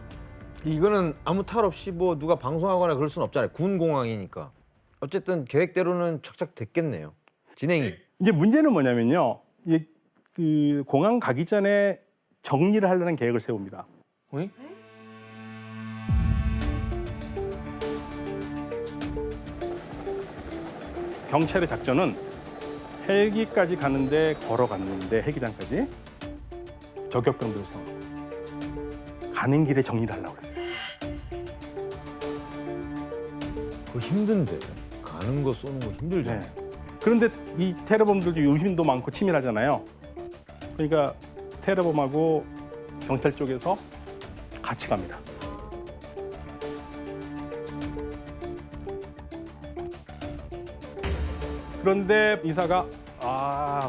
이거는 아무 탈 없이 뭐 누가 방송하거나 그럴 수는 없잖아요. 군 공항이니까. 어쨌든 계획대로는 착착 됐겠네요. 진행이. 이제 문제는 뭐냐면요. 이 그 공항 가기 전에 정리를 하려는 계획을 세웁니다. 어이? 경찰의 작전은 헬기까지 가는데 걸어갔는데 헬기장까지 저격병들을 세워 가는 길에 정리를 하려고 그랬어요. 그거 힘든데. 가는 거 쏘는 거 힘들잖아요. 네. 그런데 이 테러범들도 유심도 많고 치밀하잖아요. 그러니까 테러범하고 경찰 쪽에서 같이 갑니다. 그런데 이사가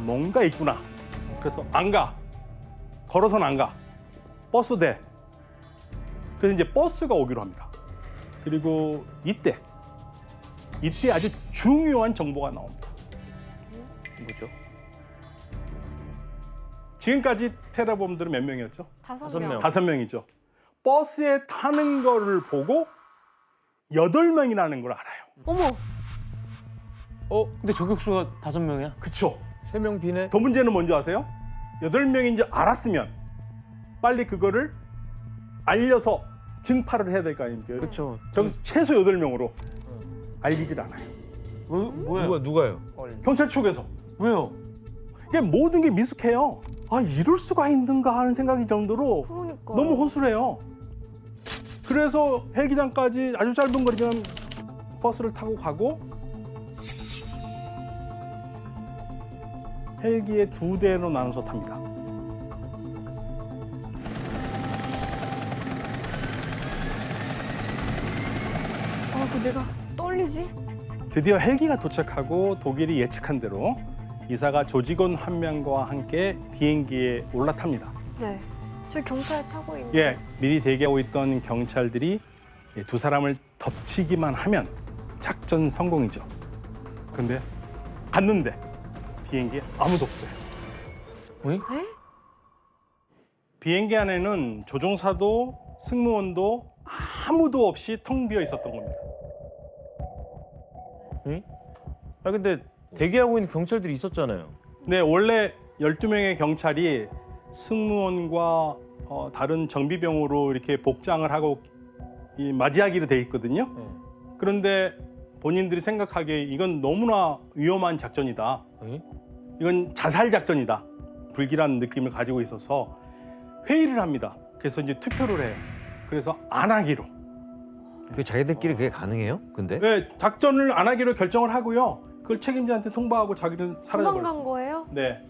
뭔가 있구나. 그래서 안 가. 걸어서는 안 가. 버스 대. 그래서 이제 버스가 오기로 합니다. 그리고 이때 아주 중요한 정보가 나옵니다. 뭐죠? 지금까지 테러범들은 몇 명이었죠? 5명. 5명이죠. 버스에 타는 거를 보고 8명이라는 걸 알아요. 어머. 근데 저격수가 5명이야? 그쵸? 3명 비네. 더 문제는 뭔지 아세요? 8명인지 알았으면 빨리 그거를 알려서 증파를 해야 될 거 아닙니까? 그렇죠. 저기서 최소 8명으로 알리질 않아요. 뭐야? 누가요? 경찰 쪽에서. 왜요? 이게 모든 게 미숙해요. 이럴 수가 있는가 하는 생각이 정도로 그러니까. 너무 허술해요. 그래서 헬기장까지 아주 짧은 거리지만 버스를 타고 가고 헬기에 2대로 나눠서 탑니다. 그 내가 떨리지? 드디어 헬기가 도착하고 독일이 예측한 대로 이사가 조직원 1명과 함께 비행기에 올라탑니다. 네. 저기 경찰 타고 있는. 예, 미리 대기하고 있던 경찰들이 2사람을 덮치기만 하면 작전 성공이죠. 그런데 갔는데 비행기에 아무도 없어요. 어이? 비행기 안에는 조종사도 승무원도 아무도 없이 텅 비어 있었던 겁니다. 응? 근데 대기하고 있는 경찰들이 있었잖아요. 네, 원래 12명의 경찰이 승무원과 다른 정비병으로 이렇게 복장을 하고 맞이하기로 돼 있거든요. 그런데 본인들이 생각하기에 이건 너무나 위험한 작전이다. 이건 자살 작전이다. 불길한 느낌을 가지고 있어서 회의를 합니다. 그래서 이제 투표를 해요. 그래서 안 하기로. 그 자기들끼리 그게 가능해요? 근데? 네, 작전을 안 하기로 결정을 하고요. 그걸 책임자한테 통보하고 자기는 사라져 도망간 버렸어요. 거예요? 네.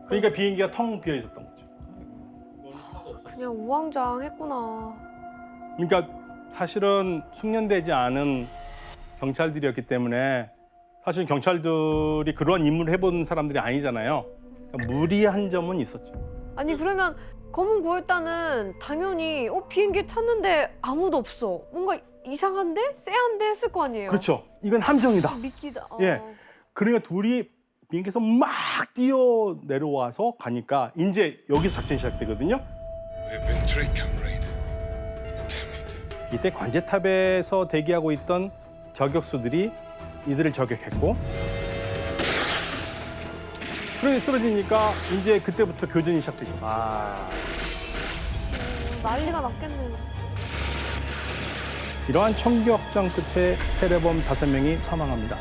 그러니까 비행기가 텅 비어 있었던 거죠. 그냥 우왕좌왕했구나. 그러니까 사실은 숙련되지 않은 경찰들이었기 때문에 사실 경찰들이 그런 임무를 해본 사람들이 아니잖아요. 그러니까 무리한 점은 있었죠. 아니 그러면 검은 구월단은 당연히 비행기 탔는데 아무도 없어. 뭔가 이상한데? 쎄한데? 했을 거 아니에요? 그렇죠. 이건 함정이다. 믿기다. 예. 그러니까 둘이 비행기에서 막 뛰어 내려와서 가니까 이제 여기서 작전이 시작되거든요. 이때 관제탑에서 대기하고 있던 저격수들이 이들을 저격했고 그렇게 쓰러지니까 이제 그때부터 교전이 시작되죠. 난리가 났겠네요. 이러한 총격전 끝에 테러범 5명이 사망합니다.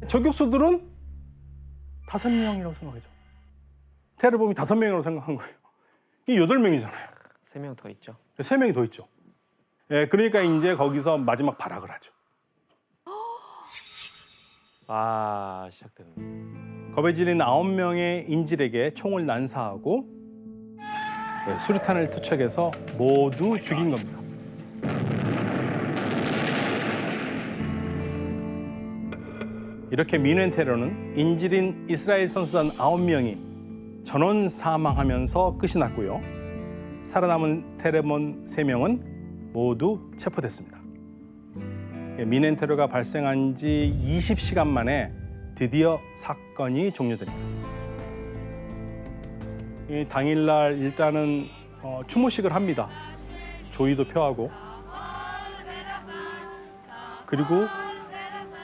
저격수들은 5명이라고 생각하죠. 테러범이 5명이라고 생각한 거예요. 이게 8명이잖아요. 3명 더 있죠. 3명이 더 있죠. 예, 그러니까 이제 거기서 마지막 발악을 하죠. 아, 시작됐네. 겁에 질린 9명의 인질에게 총을 난사하고 예, 수류탄을 투척해서 모두 죽인 겁니다. 이렇게 미넨 테러는 인질인 이스라엘 선수단 9명이 전원 사망하면서 끝이 났고요. 살아남은 테러범 3명은 모두 체포됐습니다. 미넨 테러가 발생한 지 20시간 만에 드디어 사건이 종료됩니다. 이 당일날 일단은 추모식을 합니다. 조의도 표하고. 그리고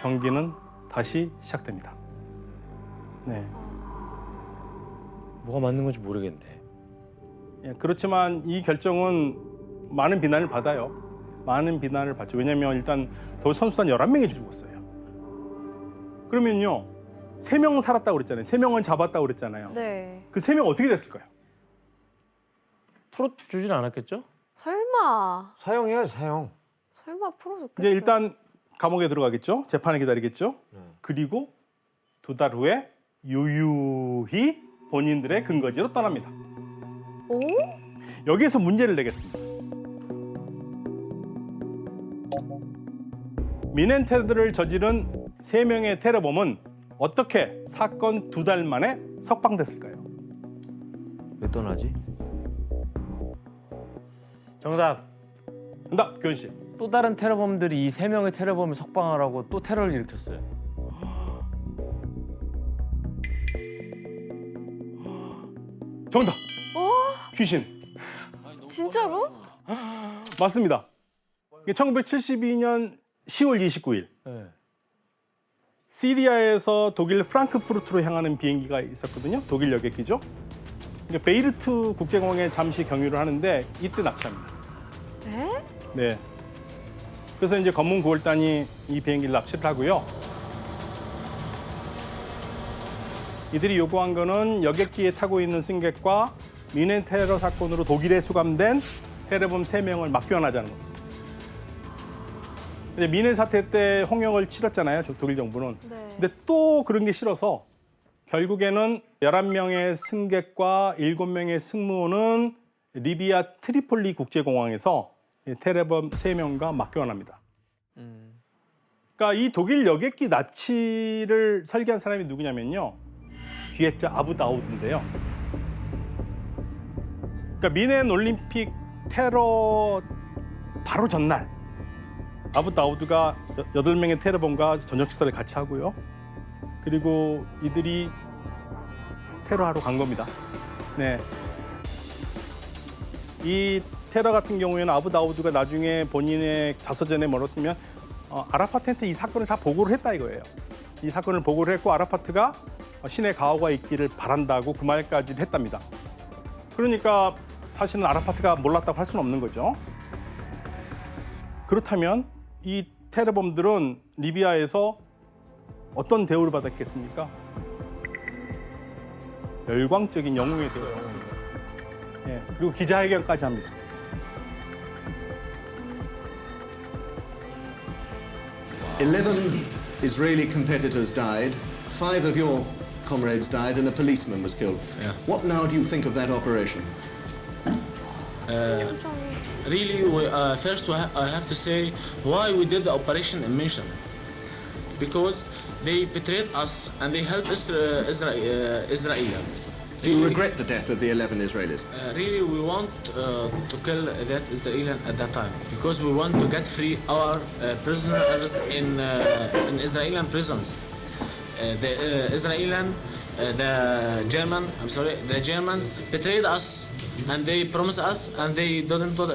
경기는 다시 시작됩니다. 네. 뭐가 맞는 건지 모르겠는데. 예, 그렇지만 이 결정은 많은 비난을 받아요. 많은 비난을 받죠. 왜냐하면 일단 선수단 11명이 죽었어요. 그러면요. 3명 살았다고 그랬잖아요. 3명은 잡았다고 그랬잖아요. 네. 그 3명 어떻게 됐을까요? 풀어주진 않았겠죠? 설마. 사형해야지 사형. 설마 풀어줬겠어요? 이제 일단 감옥에 들어가겠죠. 재판을 기다리겠죠. 그리고 2달 후에 유유히 본인들의 근거지로 떠납니다. 오? 여기에서 문제를 내겠습니다. 미넨 테러를 저지른 3명의 테러범은 어떻게 사건 2달 만에 석방됐을까요? 왜 떠나지? 정답. 정답, 교현 씨. 또 다른 테러범들이 이 3명의 테러범을 석방하라고 또 테러를 일으켰어요. 정답. 귀신. 진짜로? 맞습니다. 이게 1972년 10월 29일 네. 시리아에서 독일 프랑크푸르트로 향하는 비행기가 있었거든요. 독일 여객기죠. 그러니까 베이르트 국제공항에 잠시 경유를 하는데 이때 납치합니다. 에? 네. 그래서 이제 검문 9월단이 이 비행기를 납치를 하고요. 이들이 요구한 거는 여객기에 타고 있는 승객과 미넨 테러 사건으로 독일에 수감된 테러범 3명을 막교환하자는 겁니다. 근데 미넨 사태 때 홍역을 치렀잖아요. 독일 정부는. 네. 근데 또 그런 게 싫어서 결국에는 11명의 승객과 7명의 승무원은 리비아 트리폴리 국제공항에서 테러범 3명과 맞교환합니다. 그러니까 이 독일 여객기 납치를 설계한 사람이 누구냐면요. 기획자 아부 다우드인데요. 그러니까 미넨 올림픽 테러 바로 전날 아부 다우드가 8명의 테러범과 저녁 식사를 같이 하고요. 그리고 이들이 테러하러 간 겁니다. 네. 이 테러 같은 경우에는 아부 다우드가 나중에 본인의 자서전에 뭐라 쓰면 아라파트한테 이 사건을 다 보고를 했다 이거예요. 이 사건을 보고를 했고 아라파트가 신의 가호가 있기를 바란다고 그 말까지 했답니다. 그러니까 사실은 아라파트가 몰랐다고 할 수는 없는 거죠. 그렇다면 이 테러범들은 리비아에서 어떤 대우를 받았겠습니까? 열광적인 영웅의 대우를 받았습니다. 예, 그리고 기자회견까지 합니다. "11 Israeli competitors died, 5 of your comrades died, and a policeman was killed. What now do you think of that operation?" Really, first I have to say why we did the operation in Mission. Because they betrayed us and they helped Israel. Do you regret the death of the 11 Israelis? Really, we want to kill that Israeli at that time because we want to get free our prisoners in Israeli prisons. The the Germans betrayed us and they promised us and they didn't do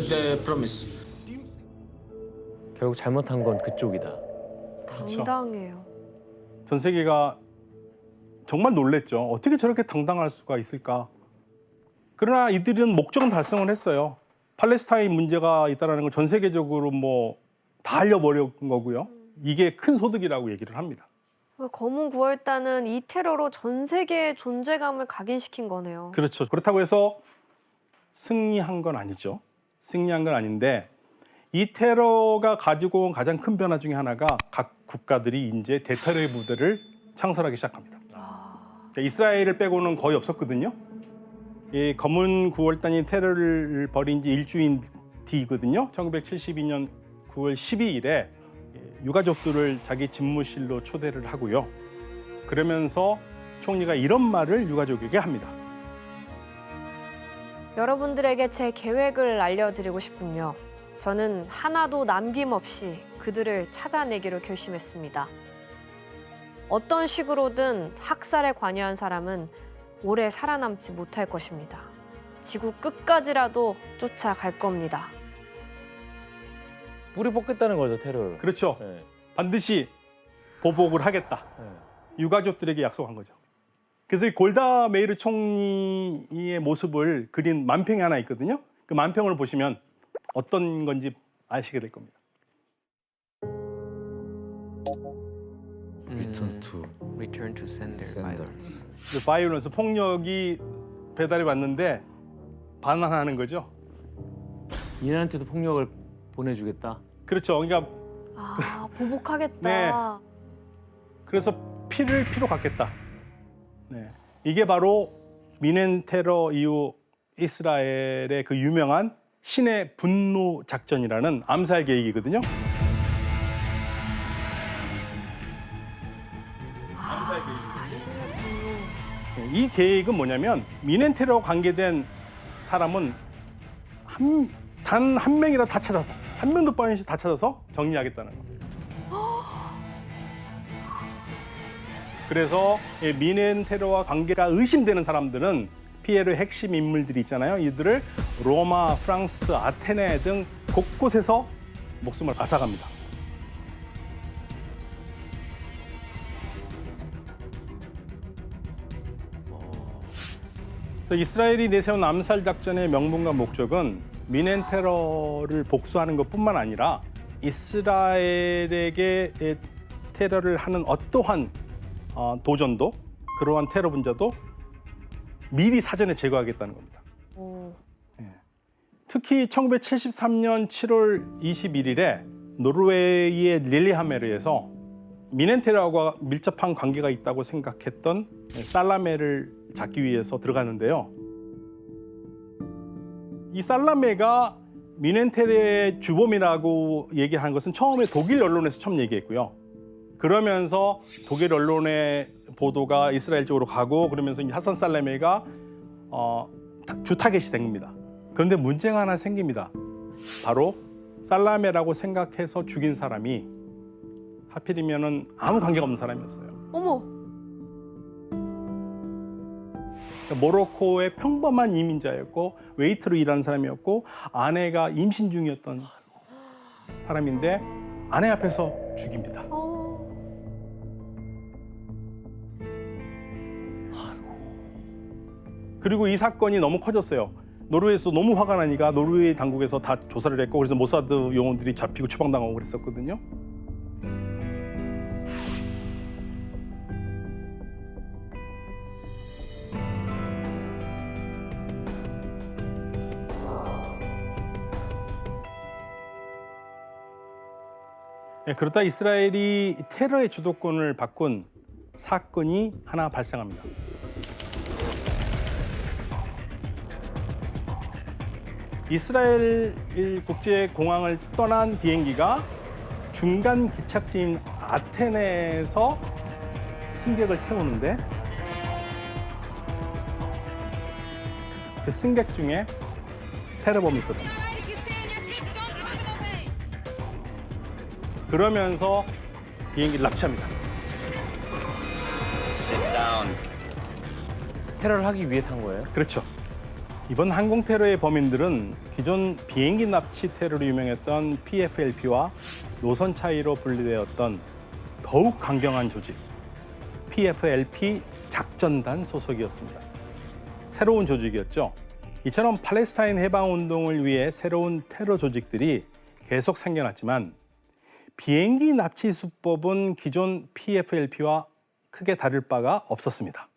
the promise. 결국 잘못한 건 그쪽이다. 당당해요. 전 세계가 정말 놀랬죠. 어떻게 저렇게 당당할 수가 있을까? 그러나 이들은 목적은 달성을 했어요. 팔레스타인 문제가 있다는 걸 전 세계적으로 뭐 다 알려버린 거고요. 이게 큰 소득이라고 얘기를 합니다. 검은 9월단은 이 테러로 전 세계의 존재감을 각인시킨 거네요. 그렇죠. 그렇다고 해서 승리한 건 아니죠. 승리한 건 아닌데 이 테러가 가지고 온 가장 큰 변화 중에 하나가 각 국가들이 이제 대테러의 부대를 창설하기 시작합니다. 그러니까 이스라엘을 빼고는 거의 없었거든요. 이 검은 9월단이 테러를 벌인 지 일주일 뒤거든요. 1972년 9월 12일에 유가족들을 자기 집무실로 초대를 하고요. 그러면서 총리가 이런 말을 유가족에게 합니다. 여러분들에게 제 계획을 알려드리고 싶군요. 저는 하나도 남김없이 그들을 찾아내기로 결심했습니다. 어떤 식으로든 학살에 관여한 사람은 오래 살아남지 못할 것입니다. 지구 끝까지라도 쫓아갈 겁니다. 뿌리 뽑겠다는 거죠, 테러를. 그렇죠. 네. 반드시 보복을 하겠다. 네. 유가족들에게 약속한 거죠. 그래서 이 골다 메이르 총리의 모습을 그린 만평이 하나 있거든요. 그 만평을 보시면 어떤 건지 아시게 될 겁니다. Return to sender violence. 바이올런스 폭력이 배달이 왔는데 반환하는 거죠. 이란한테도 폭력을 보내주겠다. 그렇죠. 그러니까 아, 보복하겠다. 네. 그래서 피로 갚겠다. 네. 이게 바로 미넨 테러 이후 이스라엘의 그 유명한 신의 분노 작전이라는 암살 계획이거든요. 암살 계획이거든요. 이 계획은 뭐냐면 미넨 테러 관계된 사람은 단 한 명이라도 다 찾아서 한 명도 빠짐없이 다 찾아서 정리하겠다는 겁니다. 그래서 미넨 테러와 관계가 의심되는 사람들은 피에르 핵심 인물들이 있잖아요. 이들을 로마, 프랑스, 아테네 등 곳곳에서 목숨을 앗아갑니다. 그래서 이스라엘이 내세운 암살 작전의 명분과 목적은 미넨 테러를 복수하는 것뿐만 아니라 이스라엘에게 테러를 하는 어떠한 도전도 그러한 테러 분자도 미리 사전에 제거하겠다는 겁니다. 예. 특히 1973년 7월 21일에 노르웨이의 릴리하메르에서 미넨 테러와 밀접한 관계가 있다고 생각했던 살라메를 잡기 위해서 들어갔는데요. 이 살라메가 미넨 테러의 주범이라고 얘기한 것은 처음에 독일 언론에서 처음 얘기했고요. 그러면서 독일 언론의 보도가 이스라엘 쪽으로 가고 그러면서 이 하산 살라메가 주타겟이 된 겁니다. 그런데 문제가 하나 생깁니다. 바로 살라메라고 생각해서 죽인 사람이 하필이면은 아무 관계가 없는 사람이었어요. 어머. 모로코의 평범한 이민자였고 웨이트로 일하는 사람이었고 아내가 임신 중이었던 사람인데 아내 앞에서 죽입니다. 그리고 이 사건이 너무 커졌어요. 노르웨이에서 너무 화가 나니까 노르웨이 당국에서 다 조사를 했고 그래서 모사드 요원들이 잡히고 추방당하고 그랬었거든요. 그러다 이스라엘이 테러의 주도권을 바꾼 사건이 하나 발생합니다. 이스라엘 국제공항을 떠난 비행기가 중간 기착지인 아테네에서 승객을 태우는데 그 승객 중에 테러범이 있었답니다. 그러면서 비행기를 납치합니다. 테러를 하기 위해 탄 거예요? 그렇죠. 이번 항공 테러의 범인들은 기존 비행기 납치 테러로 유명했던 PFLP와 노선 차이로 분리되었던 더욱 강경한 조직 PFLP 작전단 소속이었습니다. 새로운 조직이었죠. 이처럼 팔레스타인 해방 운동을 위해 새로운 테러 조직들이 계속 생겨났지만 비행기 납치 수법은 기존 PFLP와 크게 다를 바가 없었습니다.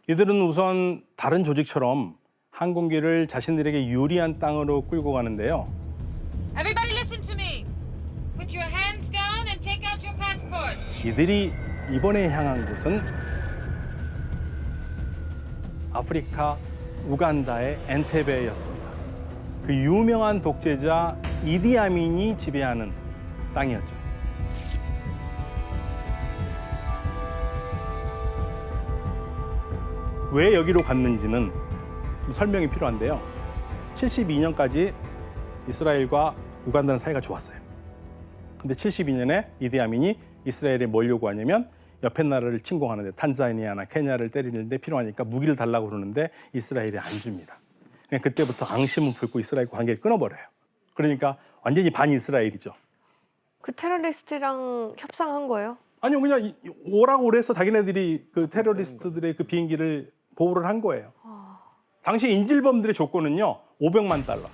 이들은 우선 다른 조직처럼 항공기를 자신들에게 유리한 땅으로 끌고 가는데요. Everybody listen to me. Put your hands down and take out your passport. 이들이 이번에 향한 곳은 아프리카 우간다의 엔테베였습니다. 그 유명한 독재자 이디아민이 지배하는 땅이었죠. 왜 여기로 갔는지는 설명이 필요한데요. 72년까지 이스라엘과 우간다는 사이가 좋았어요. 근데 72년에 이디아민이 이스라엘에 뭘 요구하냐면 옆에 나라를 침공하는데 탄자니아나 케냐를 때리는데 필요하니까 무기를 달라고 그러는데 이스라엘이 안 줍니다. 그냥 그때부터 앙심을 품고 이스라엘과 관계를 끊어버려요. 그러니까 완전히 반이스라엘이죠. 그 테러리스트랑 협상한 거예요? 아니요, 그냥 오라고 그래서 자기네들이 그 테러리스트들의 그 비행기를 보호를 한 거예요. 당시 인질범들의 조건은요, 500만 달러.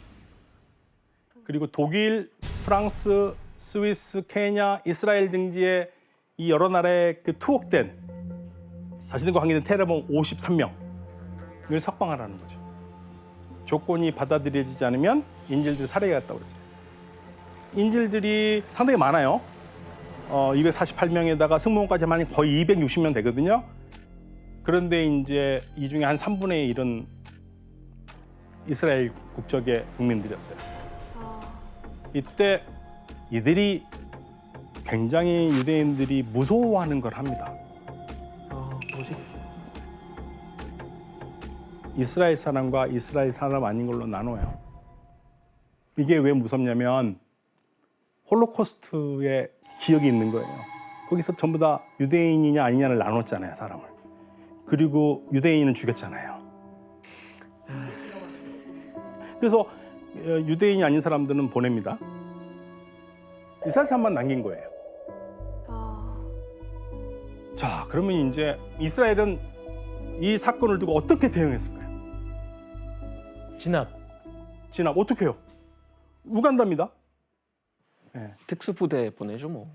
그리고 독일, 프랑스, 스위스, 케냐, 이스라엘 등지의 이 여러 나라의 그 투옥된 자신들과 관계된 테러범 53명을 석방하라는 거죠. 조건이 받아들여지지 않으면 인질들 살해하겠다고 그랬어요. 인질들이 상당히 많아요. 248명에다가 승무원까지 하면 거의 260명 되거든요. 그런데 이제 이 중에 한 3분의 1은 이스라엘 국적의 국민들이었어요. 이때 이들이 굉장히 유대인들이 무서워하는 걸 합니다. 뭐지? 이스라엘 사람과 이스라엘 사람 아닌 걸로 나눠요. 이게 왜 무섭냐면 홀로코스트의 기억이 있는 거예요. 거기서 전부 다 유대인이냐 아니냐를 나눴잖아요, 사람을. 그리고 유대인은 죽였잖아요. 그래서 유대인이 아닌 사람들은 보냅니다. 이스라엘 사람만 남긴 거예요. 자, 그러면 이제 이스라엘은 이 사건을 두고 어떻게 대응했을까요? 진압 어떻게 해요? 우간다입니다. 네. 특수부대 보내죠 뭐.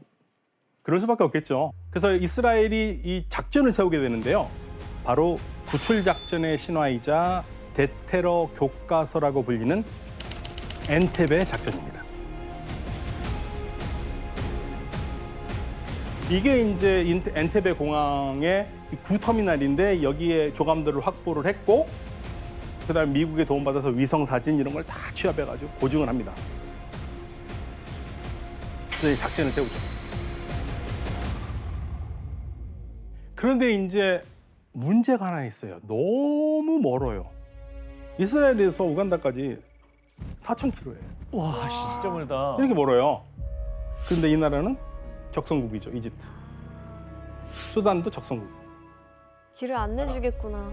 그럴 수밖에 없겠죠. 그래서 이스라엘이 이 작전을 세우게 되는데요. 바로 구출작전의 신화이자 대테러 교과서라고 불리는 엔테베 작전입니다. 이게 이제 엔테베 공항의 구터미널인데 여기에 조감들을 확보를 했고 그다음에 미국의 도움받아서 위성 사진 이런 걸 다 취합해가지고 고증을 합니다. 그래서 이 작전을 세우죠. 그런데 이제 문제가 하나 있어요. 너무 멀어요. 이스라엘에서 우간다까지 4,000km예요. 와, 진짜 멀다. 이렇게 멀어요. 그런데 이 나라는 적성국이죠, 이집트. 수단도 적성국. 길을 안 내주겠구나.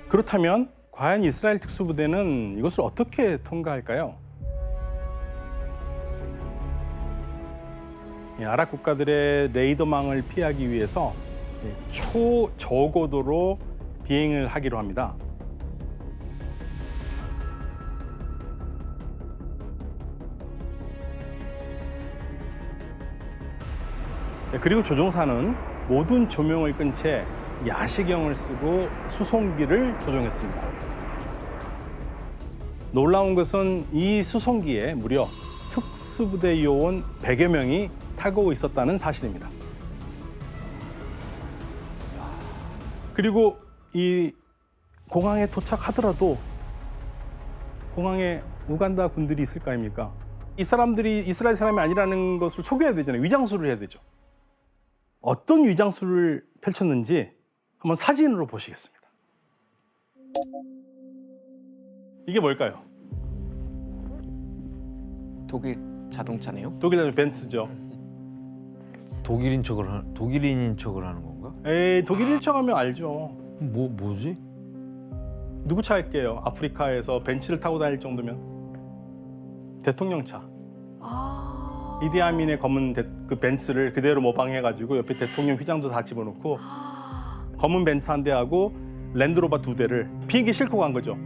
그렇다면 과연 이스라엘 특수부대는 이것을 어떻게 통과할까요? 아랍 국가들의 레이더망을 피하기 위해서 초저고도로 비행을 하기로 합니다. 그리고 조종사는 모든 조명을 끈 채 야시경을 쓰고 수송기를 조종했습니다. 놀라운 것은 이 수송기에 무려 특수부대 요원 100여 명이 타고 있었다는 사실입니다. 그리고 이 공항에 도착하더라도 공항에 우간다 군들이 있을 거 아닙니까? 이 사람들이 이스라엘 사람이 아니라는 것을 속여야 되잖아요. 위장술을 해야 되죠. 어떤 위장술을 펼쳤는지 한번 사진으로 보시겠습니다. 이게 뭘까요? 독일 자동차네요. 독일 자동차 벤츠죠. 독일인인 척을 하는 건가? 에이, 독일인 척하면 알죠. 뭐지? 누구 차 할게요? 아프리카에서 벤츠를 타고 다닐 정도면 대통령 차. 이디아민의 검은 그 벤츠를 그대로 모방해가지고 옆에 대통령 휘장도 다 집어넣고 검은 벤츠 한 대하고 랜드로버 2대를 비행기 싣고 간 거죠.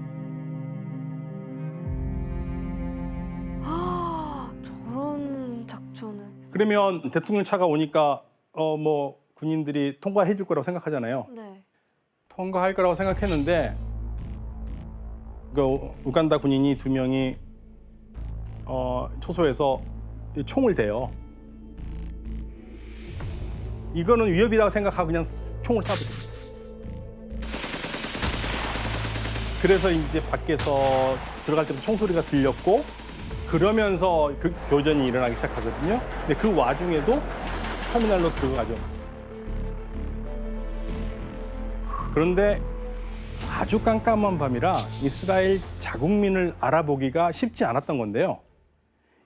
저런 작전을. 그러면 대통령 차가 오니까 뭐 군인들이 통과해 줄 거라고 생각하잖아요. 네. 통과할 거라고 생각했는데 그 우간다 군인이 2명이 초소에서 이 총을 대요. 이거는 위협이라고 생각하고 그냥 총을 쏴도 됩니다. 그래서 이제 밖에서 들어갈 때부터 총소리가 들렸고 그러면서 교전이 일어나기 시작하거든요. 근데 그 와중에도 터미널로 들어가죠. 그런데 아주 깜깜한 밤이라 이스라엘 자국민을 알아보기가 쉽지 않았던 건데요.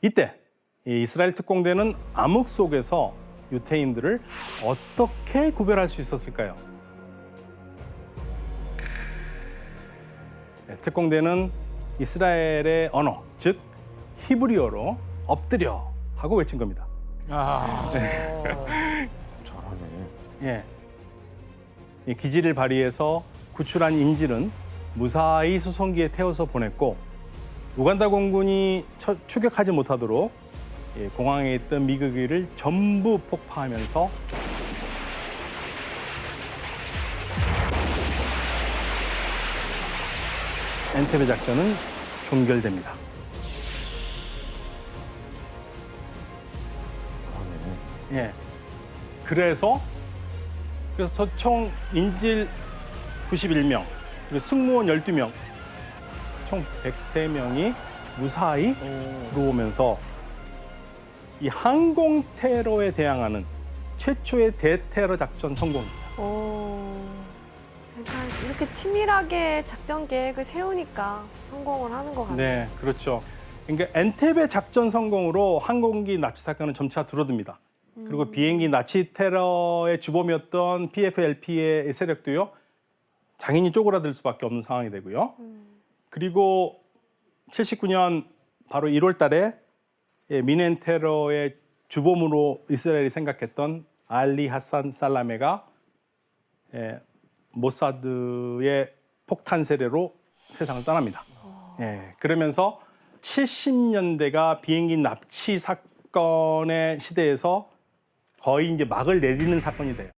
이때 이 이스라엘 특공대는 암흑 속에서 유태인들을 어떻게 구별할 수 있었을까요? 특공대는 이스라엘의 언어, 즉 히브리어로 엎드려 하고 외친 겁니다. 잘하네. 예. 이 기지를 발휘해서 구출한 인질은 무사히 수송기에 태워서 보냈고 우간다 공군이 추격하지 못하도록 공항에 있던 미국기를 전부 폭파하면서 엔테베 작전은 종결됩니다. 예. 그래서 총 인질 91명, 그리고 승무원 12명, 총 103명이 무사히 들어오면서 이 항공 테러에 대항하는 최초의 대테러 작전 성공입니다. 그러니까 이렇게 치밀하게 작전 계획을 세우니까 성공을 하는 것 같아요. 네, 그렇죠. 그러니까 엔테베 작전 성공으로 항공기 납치 사건은 점차 줄어듭니다. 그리고 비행기 납치 테러의 주범이었던 PFLP의 세력도요, 당연히 쪼그라들 수밖에 없는 상황이 되고요. 그리고 79년 바로 1월 달에 미넨 테러의 주범으로 이스라엘이 생각했던 알리 하산 살라메가 모사드의 폭탄 세례로 세상을 떠납니다. 그러면서 70년대가 비행기 납치 사건의 시대에서 거의 이제 막을 내리는 사건이 돼요.